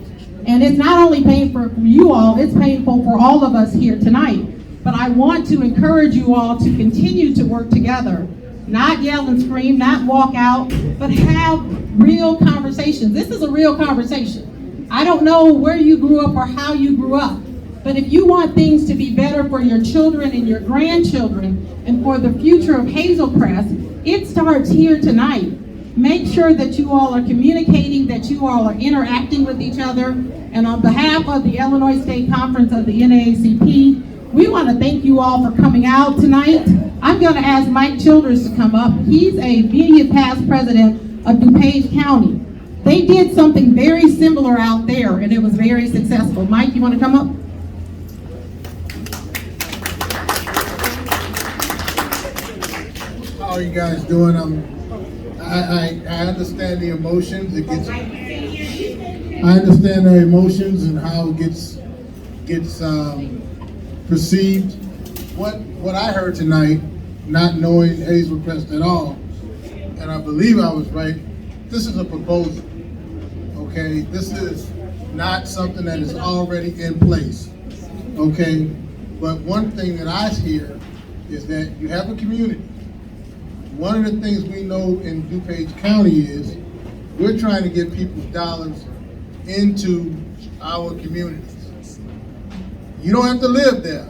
And it's not only painful for you all, it's painful for all of us here tonight. But I want to encourage you all to continue to work together. Not yell and scream, not walk out, but have real conversations. This is a real conversation. I don't know where you grew up or how you grew up, but if you want things to be better for your children and your grandchildren and for the future of Hazel Crest, it starts here tonight. Make sure that you all are communicating, that you all are interacting with each other. And on behalf of the Illinois State Conference of the NAACP, we want to thank you all for coming out tonight. I'm going to ask Mike Childers to come up. He's a immediate past president of DuPage County. They did something very similar out there, and it was very successful. Mike, you want to come up? How are you guys doing? I understand the emotions. I understand their emotions and how it gets perceived. What I heard tonight, not knowing Hazel Crest at all, and I believe I was right. This is a proposal. Okay, this is not something that is already in place. Okay, but one thing that I hear is that you have a community. One of the things we know in DuPage County is we're trying to get people's dollars into our communities. You don't have to live there,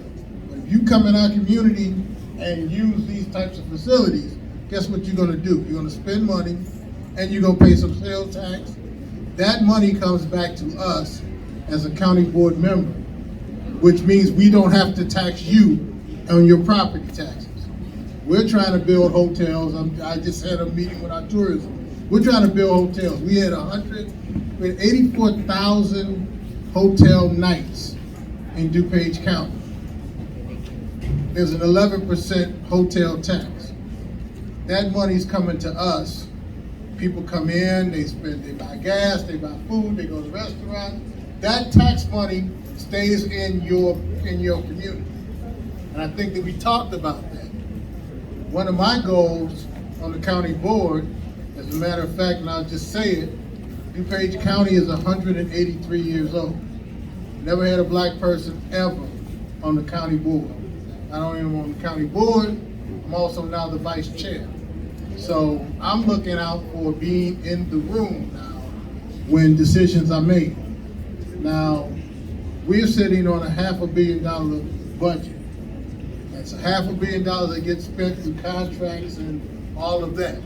but if you come in our community and use these types of facilities, guess what you're gonna do? You're gonna spend money and you're gonna pay some sales tax. That money comes back to us as a county board member, which means we don't have to tax you on your property taxes. We're trying to build hotels. I just had a meeting with our tourism. We're trying to build hotels. We had 84,000 hotel nights in DuPage County. There's an 11% hotel tax. That money's coming to us. People come in, they buy gas, they buy food, they go to restaurants. That tax money stays in your community. And I think that we talked about that. One of my goals on the county board, as a matter of fact, and I'll just say it, DuPage County is 183 years old. Never had a Black person ever on the county board. Not only am I on the county board, I'm also now the vice chair. So I'm looking out for being in the room now when decisions are made. Now, we're sitting on a $500 million budget. That's $500 million that gets spent through contracts and all of that.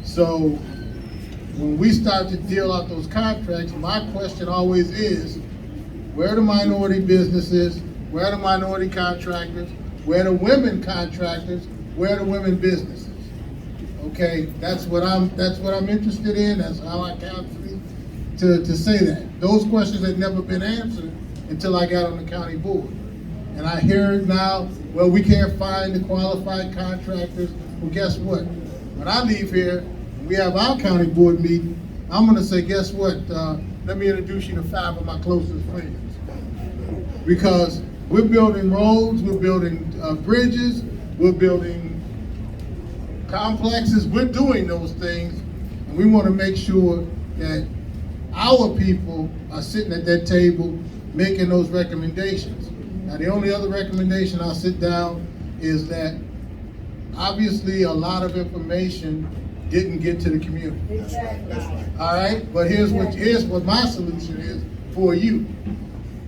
So when we start to deal out those contracts, my question always is, where are the minority businesses? Where are the minority contractors? Where are the women contractors? Where are the women businesses? Okay, that's what I'm interested in. That's how I count to say that. Those questions had never been answered until I got on the county board. And I hear it now, well, we can't find the qualified contractors. Well, guess what? When I leave here, we have our county board meeting, I'm gonna say, guess what? Let me introduce you to 5 of my closest friends. Because we're building roads, we're building bridges, we're building complexes, we're doing those things, and we wanna make sure that our people are sitting at that table making those recommendations. Now, the only other recommendation I'll sit down is that obviously a lot of information didn't get to the community. All right, but here's what my solution is for you.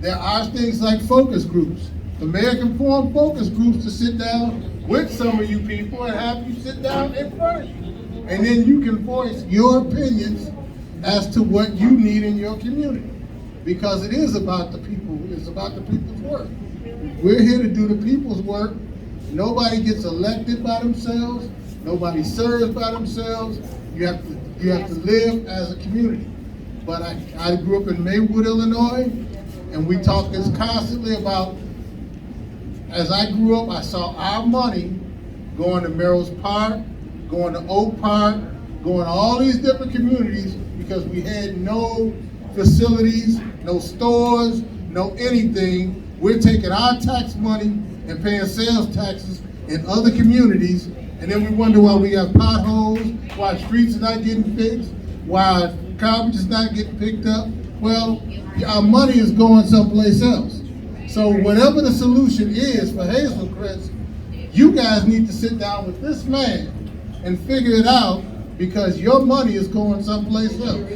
There are things like focus groups. The mayor can form focus groups to sit down with some of you people and have you sit down in front of you. And then you can voice your opinions as to what you need in your community. Because it is about the people, it's about the people's work. We're here to do the people's work. Nobody gets elected by themselves. Nobody serves by themselves. You have to live as a community. But I grew up in Maywood, Illinois, and we talk this constantly about, as I grew up, I saw our money going to Merrill's Park, going to Oak Park, going to all these different communities because we had no facilities, no stores, no anything. We're taking our tax money and paying sales taxes in other communities, and then we wonder why we have potholes, why streets are not getting fixed, why garbage is not getting picked up. Well, our money is going someplace else. So whatever the solution is for Hazel Crest, you guys need to sit down with this man and figure it out, because your money is going someplace else.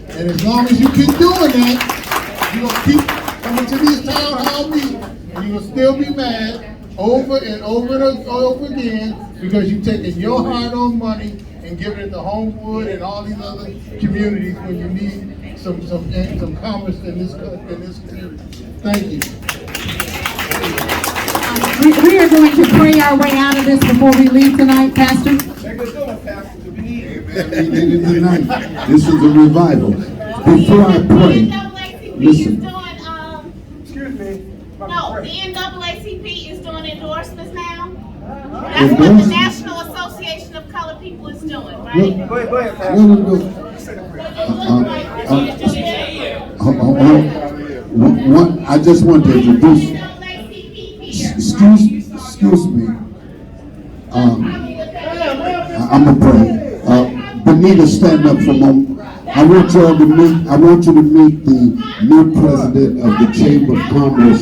And as long as you keep doing that, you're gonna keep coming to these town hall meetings, and you'll still be mad over and over and over again because you're taking your hard-earned money and giving it to Homewood and all these other communities when you need some commerce in this community. Thank you. We are going to pray our way out of this before we leave tonight, Pastor. Amen. This is a revival. Before I pray, listen. Excuse me. No, the NAACP is doing endorsements now. That's what the National Association of Colored People is doing, right? Go ahead, I just want to introduce. Excuse me. I'm gonna pray. Benita, stand up for a moment. I want you to meet the new president of the Chamber of Commerce,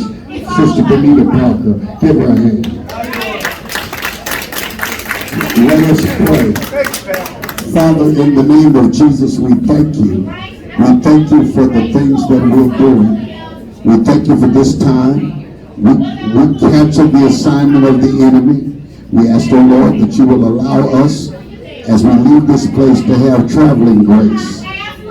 Sister Benita Parker. Give her a hand. Let us pray. Father, in the name of Jesus, we thank you. We thank you for the things that we're doing. We thank you for this time. We cancel the assignment of the enemy. We ask, oh Lord, that you will allow us, as we leave this place, to have traveling grace.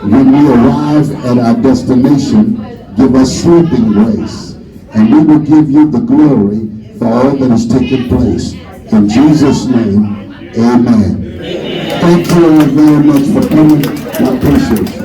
When we arrive at our destination, give us sleeping grace. And we will give you the glory for all that has taken place. In Jesus' name, amen. Thank you all very much for coming. I appreciate you.